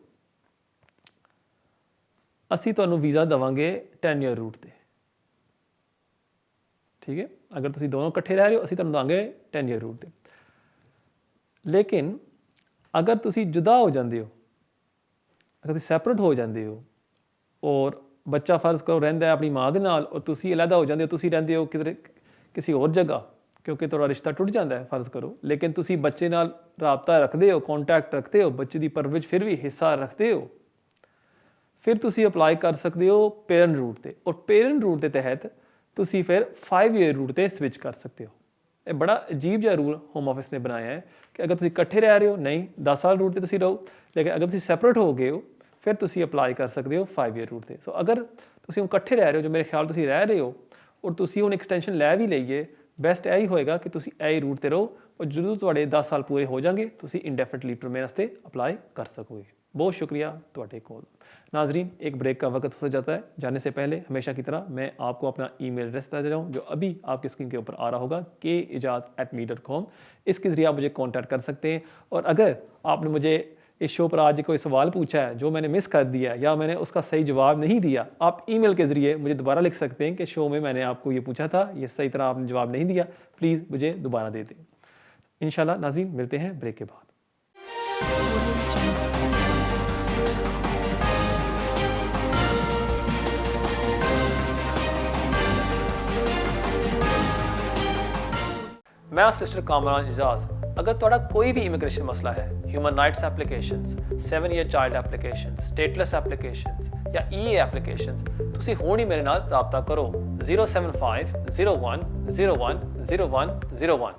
ਅਸੀਂ ਤੁਹਾਨੂੰ ਵੀਜ਼ਾ ਦੇਵਾਂਗੇ 10 year ਰੂਟ ਤੇ, ਠੀਕ ਹੈ? ਅਗਰ ਤੁਸੀਂ ਦੋਨੋਂ ਇਕੱਠੇ ਰਹਿ ਰਹੇ ਹੋ, ਅਸੀਂ ਤੁਹਾਨੂੰ ਦੇਵਾਂਗੇ 10 year ਰੂਟ ਤੇ। ਲੇਕਿਨ ਅਗਰ ਤੁਸੀਂ ਜੁਦਾ ਹੋ ਜਾਂਦੇ ਹੋ, ਅਗਰ ਤੁਸੀਂ ਸੈਪਰੇਟ ਹੋ ਜਾਂਦੇ ਹੋ ਔਰ ਬੱਚਾ ਫਰਜ਼ ਕਰੋ ਰਹਿੰਦਾ ਹੈ ਆਪਣੀ ਮਾਂ ਦੇ ਨਾਲ ਔਰ ਤੁਸੀਂ ਅਲੱਗਾ ਹੋ ਜਾਂਦੇ ਹੋ, ਤੁਸੀਂ ਰਹਿੰਦੇ ਹੋ ਕਿਧਰੇ ਕਿਸੇ ਹੋਰ ਜਗ੍ਹਾ, ਕਿਉਂਕਿ ਤੁਹਾਡਾ ਰਿਸ਼ਤਾ ਟੁੱਟ ਜਾਂਦਾ ਹੈ ਫਰਜ਼ ਕਰੋ, ਲੇਕਿਨ ਤੁਸੀਂ ਬੱਚੇ ਨਾਲ ਰਾਬਤਾ ਰੱਖਦੇ ਹੋ, ਕੰਟੈਕਟ ਰੱਖਦੇ ਹੋ, ਬੱਚੇ ਦੀ ਪਰਵਰਿਸ਼ ਫਿਰ ਵੀ ਹਿੱਸਾ ਰੱਖਦੇ ਹੋ, ਫਿਰ ਤੁਸੀਂ ਅਪਲਾਈ ਕਰ ਸਕਦੇ ਹੋ ਪੇਰੈਂਟ ਰੂਟ ਤੇ। ਔਰ ਪੇਰੈਂਟ ਰੂਟ ਦੇ ਤਹਿਤ ਤੁਸੀਂ ਫਿਰ 5 year ਰੂਟ ਤੇ ਸਵਿਚ ਕਰ ਸਕਦੇ ਹੋ। ਇਹ ਬੜਾ ਅਜੀਬ ਜਿਹਾ ਰੂਲ ਹੋਮ ਆਫਿਸ ਨੇ ਬਣਾਇਆ ਹੈ ਕਿ ਅਗਰ ਤੁਸੀਂ ਇਕੱਠੇ ਰਹਿ ਰਹੇ ਹੋ, ਨਹੀਂ 10 ਸਾਲ ਰੂਟ ਤੇ ਤੁਸੀਂ ਰਹੋ, ਲੇਕਿਨ ਅਗਰ ਤੁਸੀਂ ਸੈਪਰੇਟ ਹੋ ਗਏ ਹੋ ਫਿਰ ਤੁਸੀਂ ਅਪਲਾਈ ਕਰ ਸਕਦੇ ਹੋ 5 year ਰੂਟ ਤੇ। ਸੋ ਅਗਰ ਤੁਸੀਂ ਹੁਣ ਇਕੱਠੇ ਰਹਿ ਰਹੇ ਹੋ, ਜੋ ਮੇਰੇ ਖਿਆਲ ਤੁਸੀਂ ਰਹਿ ਰਹੇ ਹੋ, ਔਰ ਤੁਸੀਂ ਹੁਣ ਐਕਸਟੈਂਸ਼ਨ ਲੈ ਵੀ ਲਈਏ, ਬੈਸਟ ਇਹੀ ਹੋਏਗਾ ਕਿ ਤੁਸੀਂ ਇਹ ਰੂਟ ਤੇ ਰਹੋ ਔਰ ਜਦੋਂ ਤੁਹਾਡੇ 10 ਸਾਲ ਪੂਰੇ ਹੋ ਜਾਣਗੇ ਤੁਸੀਂ इंडेफिनिट लीव टू रिमेन वास्ते अप्लाई कर सकोगे। बहुत शुक्रिया ਤੁਹਾਡੇ ਕੋਲ। नाजरीन, एक ब्रेक का वक्त हो जाता है, जाने से पहले हमेशा की तरह मैं आपको अपना ईमेल एड्रेस बता जाऊँ जो अभी आपकी स्क्रीन के ऊपर आ रहा होगा, keijaz@me.com। इसके ज़रिए आप मुझे कॉन्टैक्ट कर सकते हैं। और अगर आपने मुझे इस शो पर आज कोई सवाल पूछा है जो मैंने मिस कर दिया या मैंने उसका सही जवाब नहीं दिया, आप ईमेल के ज़रिए मुझे दोबारा लिख सकते हैं कि शो में मैंने आपको ये पूछा था, ये सही तरह आपने जवाब नहीं दिया, प्लीज़ मुझे दोबारा दे दें। इंशाल्लाह नाज़रीन, मिलते हैं ब्रेक के बाद। मैं सिस्टर कामरान इजाज। अगर तुहाडा कोई भी इमिग्रेशन मसला है, human rights applications, 7 year child applications, stateless applications या EA एप्लीकेशंस, तुसी हुण ही मेरे नाल राबता करो 075 01 01 01 01।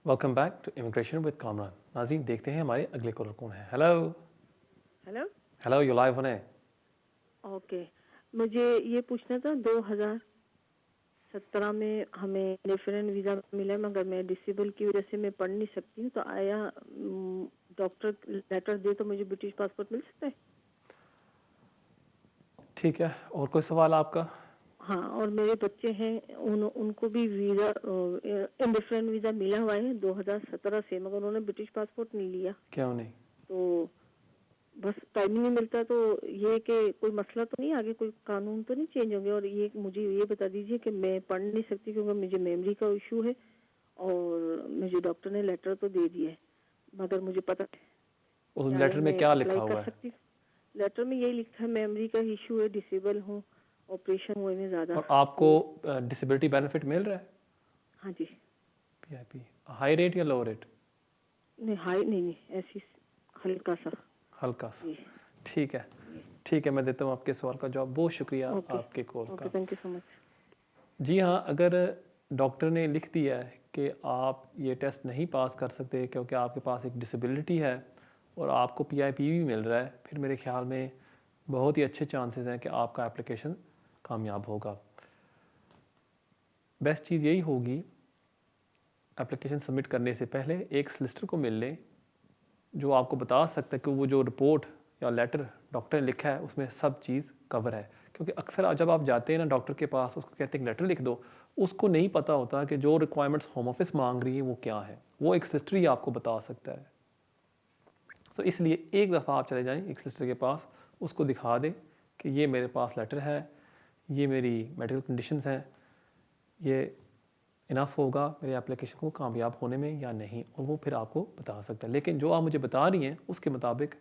Welcome back to immigration with Kamran. नाज़रीन, देखते हैं हमारे अगले कॉलर कौन है। Hello hello hello, you live होने। ओके, मुझे ये पूछना था 2017 में हमें डिफरेंट वीज़ा मिला, मगर मैं डिसेबल की वजह से मैं पढ़ नहीं सकती हूँ, तो आया डॉक्टर लेटर दे तो मुझे ब्रिटिश पासपोर्ट मिल सकता है? ठीक है, और कोई सवाल आपका? हाँ, और मेरे बच्चे हैं उनको भी वीज़ा इंडिफरेंट वीज़ा मिला हुआ है 2017 से, मगर उन्होंने ब्रिटिश पासपोर्ट नहीं लिया। क्यों नहीं? तो बस टाइम ही नहीं मिलता। तो ये कि कोई मसला तो नहीं, आगे कोई कानून तो नहीं चेंज होंगे? और ये मुझे ये बता दीजिए कि मैं पढ़ नहीं सकती क्योंकि मुझे मेमोरी का इशू है, और मुझे डॉक्टर ने लेटर तो दे दिया है, मगर मुझे पता उस लेटर में क्या लिखा हुआ है? लेटर में यही लिखा है मेमोरी का इशू है, डिसेबल हूँ, ऑपरेशन हुए में ज़्यादा। और आपको डिसेबिलिटी बेनिफिट मिल रहा है? हाँ जी। PIP हाई रेट या लो रेट? नहीं हाई नहीं, ऐसी हल्का सा। हल्का सा, ठीक है ठीक है, मैं देता हूँ आपके सवाल का जवाब। बहुत शुक्रिया आपके कॉल का। Thank you so much. जी हाँ, अगर डॉक्टर ने लिख दिया है कि आप ये टेस्ट नहीं पास कर सकते क्योंकि आपके पास एक डिसेबिलिटी है और आपको PIP भी मिल रहा है, फिर मेरे ख्याल में बहुत ही अच्छे चांसेस हैं कि आपका एप्लीकेशन कामयाब होगा। बेस्ट चीज़ यही होगी, एप्लीकेशन सबमिट करने से पहले एक सॉलिसिटर को मिल लें जो आपको बता सकता है कि वो जो रिपोर्ट या लेटर डॉक्टर ने लिखा है उसमें सब चीज़ कवर है, क्योंकि अक्सर जब आप जाते हैं ना डॉक्टर के पास, उसको कहते हैं लेटर लिख दो, उसको नहीं पता होता कि जो रिक्वायरमेंट्स होम ऑफिस मांग रही है वो क्या है। वो एक सिस्टर ही आपको बता सकता है। सो इसलिए एक दफ़ा आप चले जाएं एक सिस्टर के पास, उसको दिखा दें कि ये मेरे पास लेटर है, ये मेरी मेडिकल कंडीशंस हैं, ये इनफ होगा मेरे एप्लीकेशन को कामयाब होने में या नहीं, और वो फिर आपको बता सकता है। लेकिन जो आप मुझे बता रही हैं उसके मुताबिक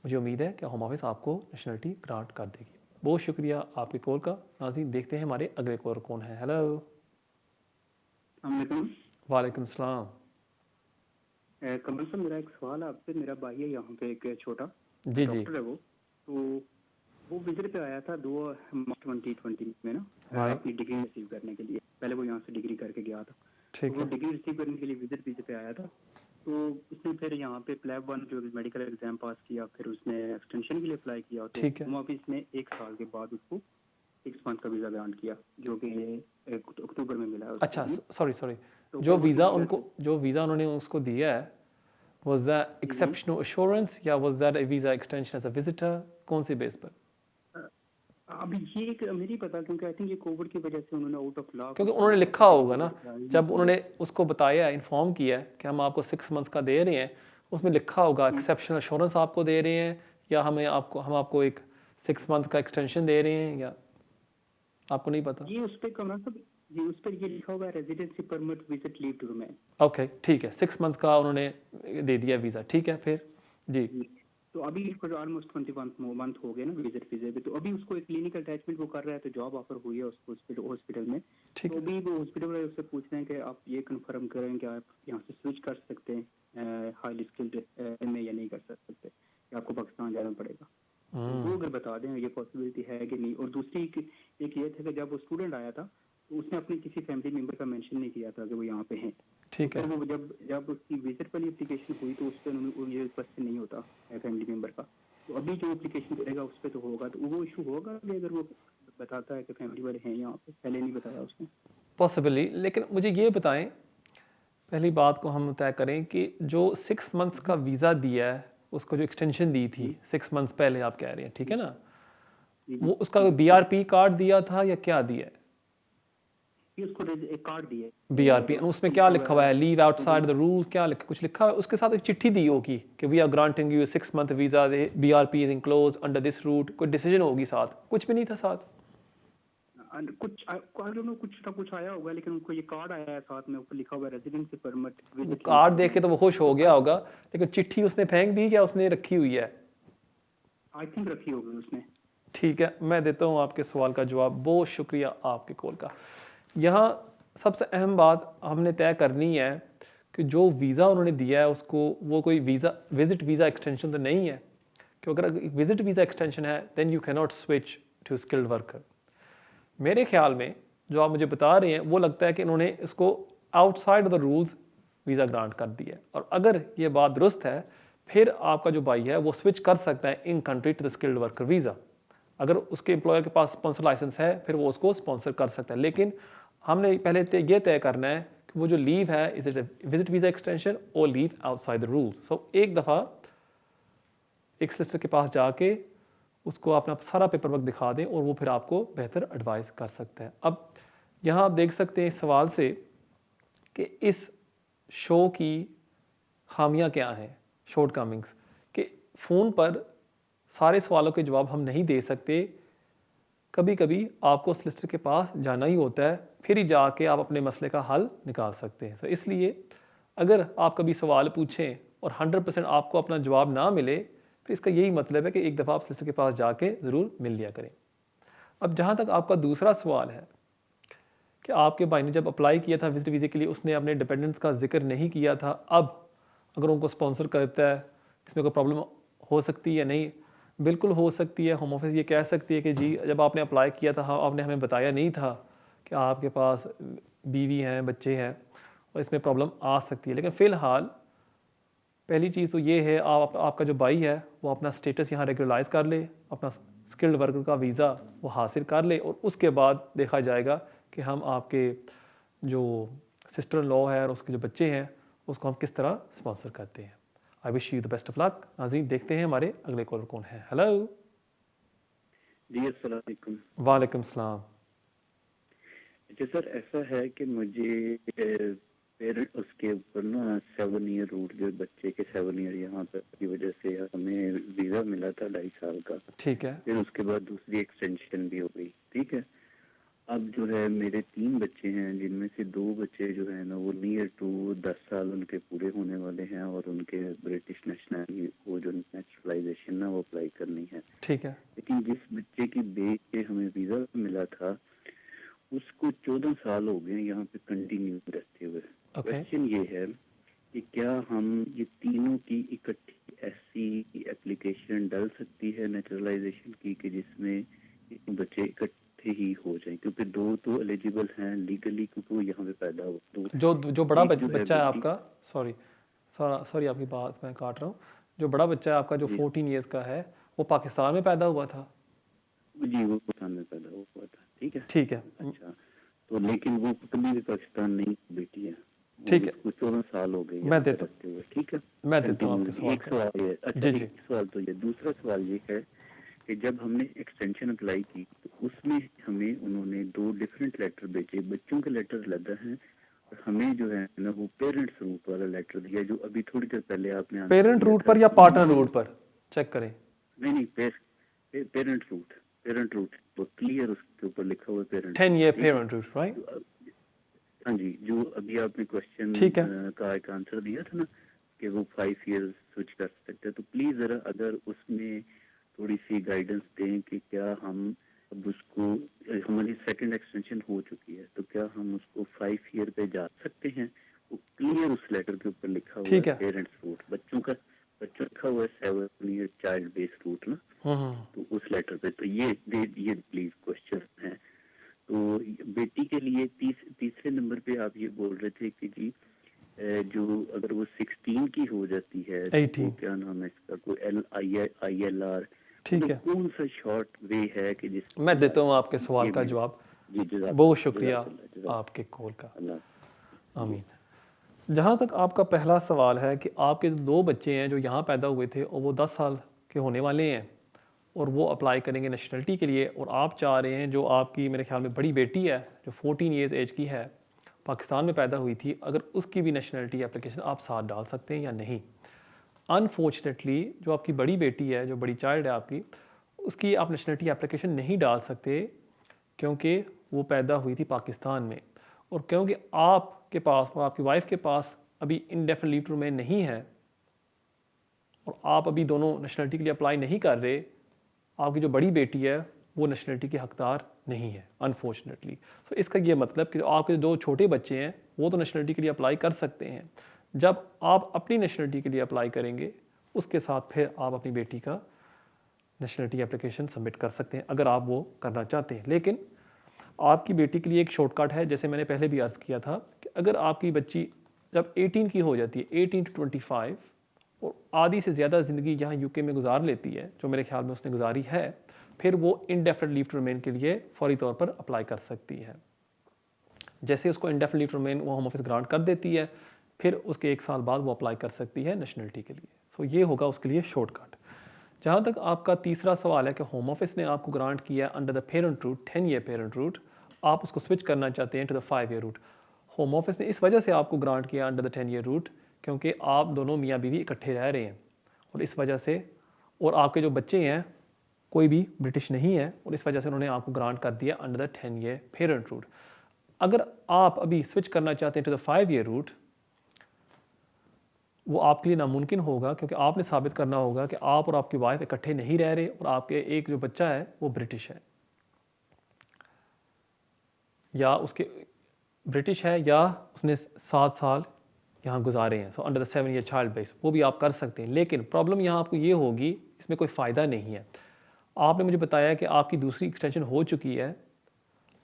मुझे उम्मीद है कि होम ऑफिस आपको नेशनलिटी ग्रांट कर देगी। बहुत शुक्रिया आपके कॉल का। नाज़रीन देखते हैं हमारे अगले कॉलर कौन है। हेलो। वालेकुम सलाम। कमल साहब, मेरा एक सवाल है आपसे। मेरा भाई है यहाँ पे एक छोटा, जी डॉक्टर है वो, तो वो विजिट पे आया था 2 मार्च 2020 में ना, अपनी डिग्री रिसीव करने के लिए। पहले वो यहाँ से डिग्री करके गया था, ठीक तो है। वो डिग्री रिसीव करने के लिए विजिट पे आया था। तो उसने फिर यहाँ पे प्लैब 1 जो मेडिकल एग्जाम पास किया, फिर उसने एक्सटेंशन के लिए अप्लाई किया, तो ठीक है। होम ऑफिस ने 1 साल के बाद उसको 6 मंथ का वीजा ग्रांट किया, जो कि अक्टूबर में मिला है उसको। अच्छा, सॉरी, तो जो वीज़ा उन्होंने उसको दिया है, was that exceptional assurance या was that a visa extension as a visitor? कौन सी बेस पर? अभी ये मेरी पता, क्योंकि आई थिंक ये कोविड की वजह से उन्होंने आउट ऑफ लॉ, क्योंकि उन्होंने लिखा होगा ना, जब उन्होंने उसको बताया, इन्फॉर्म किया कि हम आपको 6 मंथ्स का दे रहे हैं, उसमें लिखा होगा एक्सेप्शनल अश्योरेंस आपको दे रहे हैं, या हम आपको एक 6 मंथ का एक्सटेंशन दे रहे हैं, या आपको नहीं पता? ये उस पे कमरा सब, ये उस पर ये लिखा होगा residency permit visit leave to remain. Okay, ठीक है, 6 मंथ का उन्होंने दे दिया वीज़ा, ठीक है। फिर जी, तो अभी इसको ऑलमोस्ट 21 मंथ हो गए ना विजिट वीजे पे, तो अभी उसको एक क्लिनिकल अटैचमेंट वो कर रहा है, तो जॉब ऑफर हुई है उसको हॉस्पिटल में। ठीक तो अभी वो हॉस्पिटल वाले उससे पूछ रहे हैं कि आप ये कंफर्म करें कि आप यहाँ से स्विच कर सकते हैं हाईली स्किल्ड में, या नहीं कर सकते, या आपको पाकिस्तान जाना पड़ेगा। वो अगर बता दें ये पॉसिबिलिटी है कि नहीं। और दूसरी एक ये था कि जब वो स्टूडेंट आया था, तो उसने अपने किसी फैमिली मेंबर का मेंशन नहीं किया था कि वो यहाँ पे हैं। ठीक है। तो वो जब उसकी विजिट वाली एप्लीकेशन हुई, तो उस पर ये क्वेश्चन नहीं होता फैमिली मेंबर का। तो अभी जो एप्लीकेशन करेगा उस पर तो होगा, तो वो इशू होगा कि अगर वो बताता है कि फैमिली वाले हैं यहाँ पे, पहले नहीं बताया उसने। पॉसिबली। लेकिन मुझे ये बताएं, पहली बात को हम तय करें कि जो 6 मंथ्स का वीज़ा दिया है, उसको जो एक्सटेंशन दी थी 6 मंथ्स पहले आप कह रहे हैं, ठीक है ना, वो उसका BRP कार्ड दिया था या क्या दिया है? उसको एक कार्ड दिया, BRP, उसमें क्या लिखा हुआ है? लीव आउटसाइड द रूल्स, क्या कुछ लिखा हुआ है? उसके साथ एक चिट्ठी दी होगी कि we are granting you 6 month visa, BRP is enclosed under this route, कोई डिसीजन होगी साथ? कुछ भी नहीं था साथ। कुछ ना कुछ आया होगा, लेकिन उनको ये कार्ड आया है साथ में, ऊपर लिखा हुआ है रेजिडेंसी परमिट। कार्ड देख के तो वो खुश हो गया होगा, लेकिन चिट्ठी उसने फेंक दी या उसने रखी हुई है? आई थिंक रखी होगी उसने। ठीक है, मैं देता हूँ आपके सवाल का जवाब। बहुत शुक्रिया आपके कॉल का। यहाँ सबसे अहम बात हमने तय करनी है कि जो वीज़ा उन्होंने दिया है उसको, वो कोई विजिट वीज़ा एक्सटेंशन तो नहीं है, क्योंकि अगर विजिट वीज़ा एक्सटेंशन है then you can not switch to skilled worker. मेरे ख्याल में जो आप मुझे बता रहे हैं वो लगता है कि इन्होंने इसको outside the rules visa grant कर दिया है, और अगर ये बात दुरुस्त है फिर आपका जो भाई है वो स्विच कर सकता है in country to the skilled worker visa. अगर उसके एम्प्लॉयर के पास स्पॉन्सर लाइसेंस है फिर वो उसको स्पॉन्सर कर सकता है, लेकिन हमने पहले ये तय करना है कि वो जो लीव है, is it visit visa extension और लीव आउटसाइड द रूल्स। सो एक दफ़ा एक सॉलिसिटर के पास जाके उसको अपना सारा पेपर वर्क दिखा दें और वो फिर आपको बेहतर एडवाइस कर सकता है। अब यहाँ आप देख सकते हैं इस सवाल से कि इस शो की खामियां क्या हैं, शॉर्ट कमिंग्स, कि फ़ोन पर सारे सवालों के जवाब हम नहीं दे सकते। कभी कभी आपको सॉलिसिटर के पास जाना ही होता है, फिर ही जाके आप अपने मसले का हल निकाल सकते हैं। तो इसलिए अगर आप कभी सवाल पूछें और 100% आपको अपना जवाब ना मिले, फिर इसका यही मतलब है कि एक दफ़ा आप सॉलिसिटर के पास जाके ज़रूर मिल लिया करें। अब जहाँ तक आपका दूसरा सवाल है कि आपके भाई ने जब अप्लाई किया था विजिट वीज़े के लिए, उसने अपने डिपेंडेंट्स का जिक्र नहीं किया था, अब अगर उनको स्पॉन्सर करता है इसमें कोई प्रॉब्लम हो सकती है या नहीं? बिल्कुल हो सकती है। होम ऑफिस ये कह सकती है कि जी जब आपने अप्लाई किया था आपने हमें बताया नहीं था कि आपके पास बीवी हैं, बच्चे हैं, और इसमें प्रॉब्लम आ सकती है। लेकिन फ़िलहाल पहली चीज़ तो ये है, आपका जो भाई है वो अपना स्टेटस यहाँ रेगुलराइज कर ले, अपना स्किल्ड वर्कर का वीज़ा वो हासिल कर ले, और उसके बाद देखा जाएगा कि हम आपके जो सिस्टर इन लॉ है और उसके जो बच्चे हैं उसको हम किस तरह स्पॉन्सर करते हैं। I wish you the best of luck. नाज़रीन देखते हैं हमारे अगले कॉलर कौन है। हेलो। जी अस्सलाम वालेकुम। वालेकुम सलाम। अच्छा सर, ऐसा है कि मुझे पेरेंट उसके ऊपर ना 7 ईयर रूट, जो बच्चे के 7 ईयर यहाँ पर की वजह से हमें वीज़ा मिला था 2.5 साल का, ठीक है। फिर उसके बाद दूसरी एक्सटेंशन भी हो गई, ठीक है। अब जो है मेरे 3 बच्चे हैं, जिनमें से 2 बच्चे जो है ना वो नियर टू 10 साल उनके पूरे होने वाले हैं और उनके ब्रिटिश नेशनल वो जो नेचुरलाइजेशन ना वो अप्लाई करनी है, ठीक है। लेकिन जिस बच्चे की बेच के हमें वीज़ा मिला था उसको 14 साल हो गए यहाँ पे कंटिन्यू रहते हुए। क्वेश्चन ये है कि क्या हम ये तीनों की इकट्ठी ऐसी एप्लीकेशन डाल सकती है नेचुरलाइजेशन की कि जिसमें बच्चे इकट्ठे ही हो जाएं, क्योंकि 2 तो एलिजिबल हैं लीगली क्योंकि वो यहाँ पे पैदा हो। जो बड़ा बच्चा है आपका, सॉरी आपकी बात मैं काट रहा हूँ, जो बड़ा बच्चा है आपका जो 14 इयर्स का है वो पाकिस्तान में पैदा हुआ था? जी वो पाकिस्तान में पैदा हुआ था, ठीक है। ठीक है। अच्छा, तो लेकिन वो कभी भी पाकिस्तान नहीं बेटी है, ठीक है। कुछ 14 साल हो गए मैं देता हूँ, ठीक है। मैं देता हूँ आपके सवाल एक सवाल ये, अच्छा जी जी। एक सवाल तो ये, दूसरा सवाल ये है कि जब हमने एक्सटेंशन अप्लाई की तो उसमें हमें उन्होंने 2 डिफरेंट लेटर भेजे, बच्चों के लेटर अलग हैं और हमें जो है ना वो पेरेंट्स रूट वाला लेटर दिया, जो अभी थोड़ी देर पहले आपने पेरेंट रूट पर या पार्टनर रूट पर चेक करें। नहीं पेरेंट रूट वो क्लियर उसके ऊपर लिखा हुआ है parent 10 year parent route, right? हाँ जी, जो अभी आपने क्वेश्चन का एक आंसर दिया था ना कि वो 5 ईयर स्विच कर सकते हैं, तो प्लीज जरा अगर उसमें थोड़ी सी गाइडेंस दें कि क्या हम अब उसको, हमारी सेकंड एक्सटेंशन हो चुकी है तो क्या हम उसको 5 ईयर पे जा सकते हैं? वो क्लियर उस लेटर के ऊपर लिखा हुआ है पेरेंट्स रूट, बच्चा लिखा हुआ है 7 ईयर चाइल्ड बेस्ड रूट ना, तो उस लेटर पे। तो ये प्लीज क्वेश्चन है। तो बेटी के लिए तीसरे नंबर पे आप ये बोल रहे थे कि जी जो अगर वो 16 की हो जाती है 18, तो क्या नाम है इसका, कोई ILR, ठीक है, कौन सा शॉर्ट वे है कि जिस मैं देता हूँ आपके सवाल का जवाब। बहुत शुक्रिया आपके कॉल का, आमीन। जहाँ तक आपका पहला सवाल है कि आपके 2 बच्चे हैं जो यहाँ पैदा हुए थे और वो 10 साल के होने वाले हैं और वो अप्लाई करेंगे नेशनलिटी के लिए, और आप चाह रहे हैं जो आपकी मेरे ख्याल में बड़ी बेटी है जो 14 ईयर्स एज की है, पाकिस्तान में पैदा हुई थी, अगर उसकी भी नेशनलिटी एप्लीकेशन आप साथ डाल सकते हैं या नहीं। अनफॉर्चुनेटली जो आपकी बड़ी बेटी है, जो बड़ी चाइल्ड है आपकी, उसकी आप नेशनलिटी एप्लीकेशन नहीं डाल सकते क्योंकि वो पैदा हुई थी पाकिस्तान में, और क्योंकि आपके पास और आपकी वाइफ के पास अभी इंडेफिनिट लीव टू रिमेन नहीं है और आप अभी दोनों नेशनलिटी के लिए अप्लाई नहीं कर रहे, आपकी जो बड़ी बेटी है वो नेशनलिटी की हकदार नहीं है अनफॉर्चुनेटली। सो इसका ये मतलब कि आपके 2 छोटे बच्चे हैं वो तो नेशनलिटी के लिए अप्लाई कर सकते हैं। जब आप अपनी नेशनलिटी के लिए अप्लाई करेंगे उसके साथ फिर आप अपनी बेटी का नेशनलिटी एप्लीकेशन सबमिट कर सकते हैं अगर आप वो करना चाहते हैं। लेकिन आपकी बेटी के लिए एक शॉर्टकट है, जैसे मैंने पहले भी अर्ज़ किया था कि अगर आपकी बच्ची जब 18 की हो जाती है, 18 to 25, और आधी से ज़्यादा ज़िंदगी यहाँ यूके में गुजार लेती है, जो मेरे ख्याल में उसने गुजारी है, फिर वो इंडेफिनिट लीव टू रिमेन के लिए फौरी तौर पर अप्लाई कर सकती है। जैसे उसको इंडेफिनिट लीव टू रिमेन वो होम ऑफिस ग्रांट कर देती है, फिर उसके 1 साल बाद वो अप्लाई कर सकती है नेशनलिटी के लिए। सो ये होगा उसके लिए शॉर्टकट। जहाँ तक आपका तीसरा सवाल है कि होम ऑफिस ने आपको ग्रांट किया under the parent route 10 year parent route, आप उसको स्विच करना चाहते हैं to the 5 year route. Home office ने इस वजह से आपको ग्रांट किया अंडर द 10 ईयर रूट क्योंकि आप दोनों मियाँ बीवी इकट्ठे रह रहे हैं, और इस वजह से, और आपके जो बच्चे हैं कोई भी ब्रिटिश नहीं है, और इस वजह से उन्होंने आपको ग्रांट कर दिया under the 10 year parent route. अगर आप अभी स्विच करना चाहते हैं टू द 5 ईयर रूट, वो आपके लिए नामुमकिन होगा क्योंकि आपने साबित करना होगा कि आप और आपकी वाइफ इकट्ठे नहीं रह रहे और आपके एक जो बच्चा है वो ब्रिटिश है, या उसके ब्रिटिश है या उसने 7 साल यहाँ गुजारे हैं। So under the 7 year child base वो भी आप कर सकते हैं। लेकिन प्रॉब्लम यहाँ आपको ये होगी, इसमें कोई फ़ायदा नहीं है। आपने मुझे बताया कि आपकी दूसरी एक्सटेंशन हो चुकी है,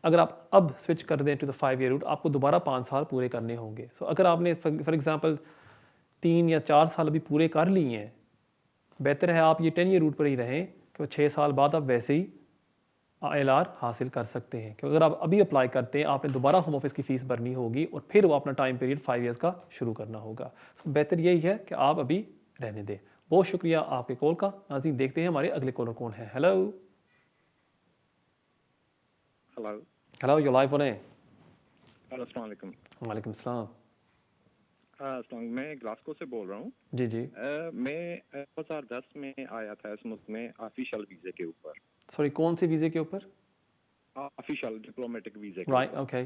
अगर आप अब स्विच कर दें टू द 5 ईयर रूट आपको दोबारा 5 साल पूरे करने होंगे। सो अगर आपने फॉर एग्जांपल 3 या 4 साल अभी पूरे कर लिए हैं, बेहतर है आप ये 10 ईयर रूट पर ही रहें कि 6 साल बाद आप वैसे ही ILR हासिल कर सकते हैं। क्योंकि अगर आप अभी अप्लाई करते हैं आपने दोबारा होम ऑफिस की फ़ीस भरनी होगी और फिर वो अपना टाइम पीरियड 5 ईयर्स का शुरू करना होगा। सो बेहतर यही है कि आप अभी रहने दें। बहुत शुक्रिया आपके कॉल का। नाज़रीन देखते हैं हमारे अगले कॉलर कौन है। Hello hello, you live on air. अस्सलाम वालेकुम। वालेकुम सलाम। मैं ग्लासगो से बोल रहा हूँ। जी जी। मैं 2010 में आया था इस मुल्क में ऑफिशियल वीजे के ऊपर। सॉरी, कौन से वीजे के ऊपर? ऑफिशियल डिप्लोमेटिक वीजे के राइट, ऊपर। ओके।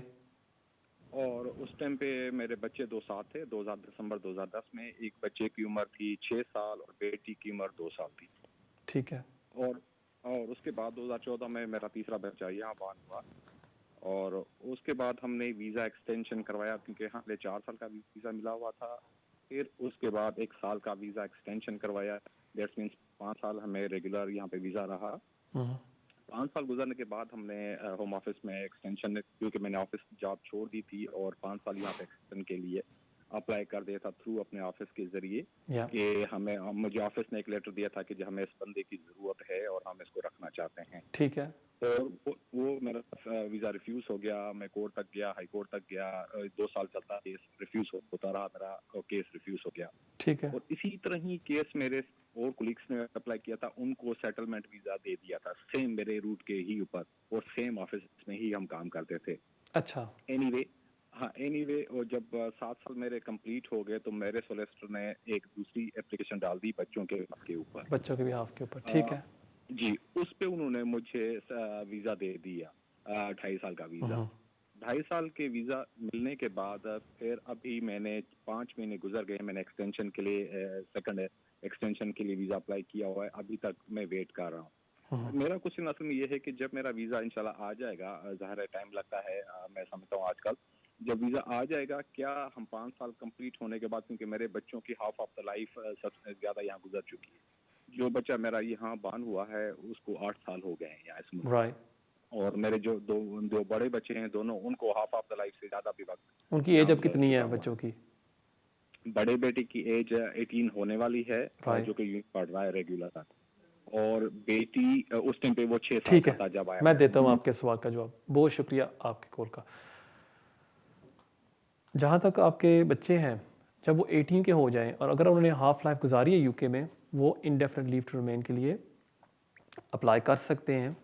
और उस टाइम पे मेरे बच्चे 2 साल थे। दिसंबर 2010 में एक बच्चे की उम्र थी 6 साल और बेटी की उम्र 2 साल थी। ठीक है। और उसके बाद 2014 में मेरा तीसरा बच्चा यहाँ बॉर्न हुआ। और उसके बाद हमने वीज़ा एक्सटेंशन करवाया क्योंकि हमें 4 साल का वीज़ा मिला हुआ था। फिर उसके बाद 1 साल का वीज़ा एक्सटेंशन करवाया। दैट्स मीन्स 5 साल हमें रेगुलर यहाँ पे वीज़ा रहा। 5 साल गुजरने के बाद हमने होम ऑफिस में एक्सटेंशन, क्योंकि मैंने ऑफिस जॉब छोड़ दी थी और 5 साल यहाँ पे एक्सटेंशन के लिए अप्लाई कर दिया था थ्रू अपने ऑफिस के जरिए कि मुझे ऑफिस ने एक लेटर दिया था कि हमें इस बंदे की जरूरत है और हम इसको रखना चाहते हैं। ठीक है। और वो मेरा वीज़ा रिफ्यूज हो गया। मैं कोर्ट तक गया, हाई कोर्ट तक गया। 2 साल चलता केस, रिफ्यूज होता रहा, मेरा केस रिफ्यूज हो गया। ठीक है। और इसी तरह ही केस मेरे और कोलिग्स ने अप्लाई किया था, उनको सेटलमेंट वीज़ा दे दिया था सेम मेरे रूट के ही ऊपर और सेम ऑफिस में ही हम काम करते थे। अच्छा। एनीवे और जब 7 साल मेरे कंप्लीट हो गए तो मेरे सोलिसिटर ने एक दूसरी एप्लीकेशन डाल दी बच्चों के ऊपर। बच्चों के बिहाफ के ऊपर, ठीक है जी। उस पे उन्होंने मुझे वीज़ा दे दिया, 2.5 साल का वीज़ा। 2.5 साल के वीज़ा मिलने के बाद फिर अभी मैंने 5 महीने गुजर गए, मैंने एक्सटेंशन के लिए सेकंड एक्सटेंशन के लिए वीज़ा अप्लाई किया हुआ है। अभी तक मैं वेट कर रहा हूँ। मेरा क्वेश्चन असल में ये है कि जब मेरा वीज़ा इंशाल्लाह आ जाएगा, ज़ाहिर है टाइम लगता है, मैं समझता हूँ आजकल, जब वीज़ा आ जाएगा क्या हम 5 साल कंप्लीट होने के बाद, क्योंकि मेरे बच्चों की हाफ ऑफ द लाइफ सबसे ज़्यादा यहाँ गुजर चुकी है, जो बच्चा मेरा यहाँ बान हुआ है उसको 8 साल हो गए हैं यहाँ इस मुल्क राइट। और मेरे जो दो बड़े बच्चे हैं दोनों, उनको हाफ ऑफ द लाइफ से ज़्यादा भी वक्त। उनकी एज अब कितनी है बच्चों की? बड़े बेटे की एज 18 होने वाली है, जो कि पढ़ रहा है रेगुलर, और बेटी उस टाइम पे वो 6 साल का था जब आया। मैं देता हूँ आपके सवाल का जवाब। बहुत शुक्रिया आपके कॉल का। जहाँ तक आपके बच्चे हैं, जब वो 18 के हो जाएं और अगर उन्होंने हाफ लाइफ गुजारी है यूके में, वो इंडेफिनिट लीव टू रिमेन के लिए अप्लाई कर सकते हैं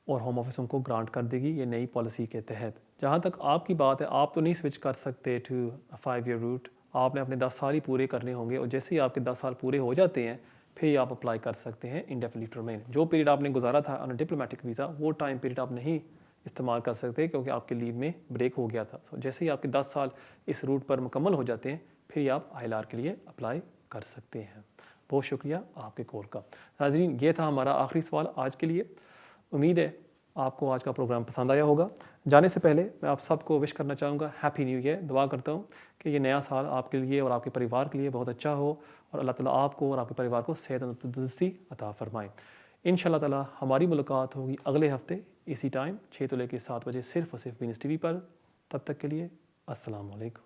और होम ऑफिस उनको ग्रांट कर देगी ये नई पॉलिसी के तहत। जहाँ तक आपकी बात है, आप तो नहीं स्विच कर सकते टू 5 ईयर रूट, आपने अपने 10 साल ही पूरे करने होंगे और जैसे ही आपके 10 साल पूरे हो जाते हैं फिर ही आप अप्लाई कर सकते हैं इंडेफिनिट लीव टू रिमेन। जो पीरियड आपने गुजारा था ऑन डिप्लोमेटिक वीज़ा, वो टाइम पीरियड आप नहीं इस्तेमाल कर सकते क्योंकि आपके लीव में ब्रेक हो गया था। सो जैसे ही आपके 10 साल इस रूट पर मुकम्मल हो जाते हैं फिर आप ILR के लिए अप्लाई कर सकते हैं। बहुत शुक्रिया आपके कॉल का। नाज़रीन, ये था हमारा आखिरी सवाल आज के लिए। उम्मीद है आपको आज का प्रोग्राम पसंद आया होगा। जाने से पहले मैं आप सबको विश करना चाहूँगा हैप्पी न्यू ईयर। दुआ करता हूँ कि ये नया साल आपके लिए और आपके परिवार के लिए बहुत अच्छा हो और अल्लाह ताला आपको और आपके परिवार को सेहत और तंदुरुस्ती अता फरमाए। इंशाअल्लाह ताला हमारी मुलाकात होगी अगले हफ्ते इसी टाइम 6 से लेकर 7 बजे सिर्फ और सिर्फ वीनस TV पर। तब तक के लिए अस्सलाम वालेकुम।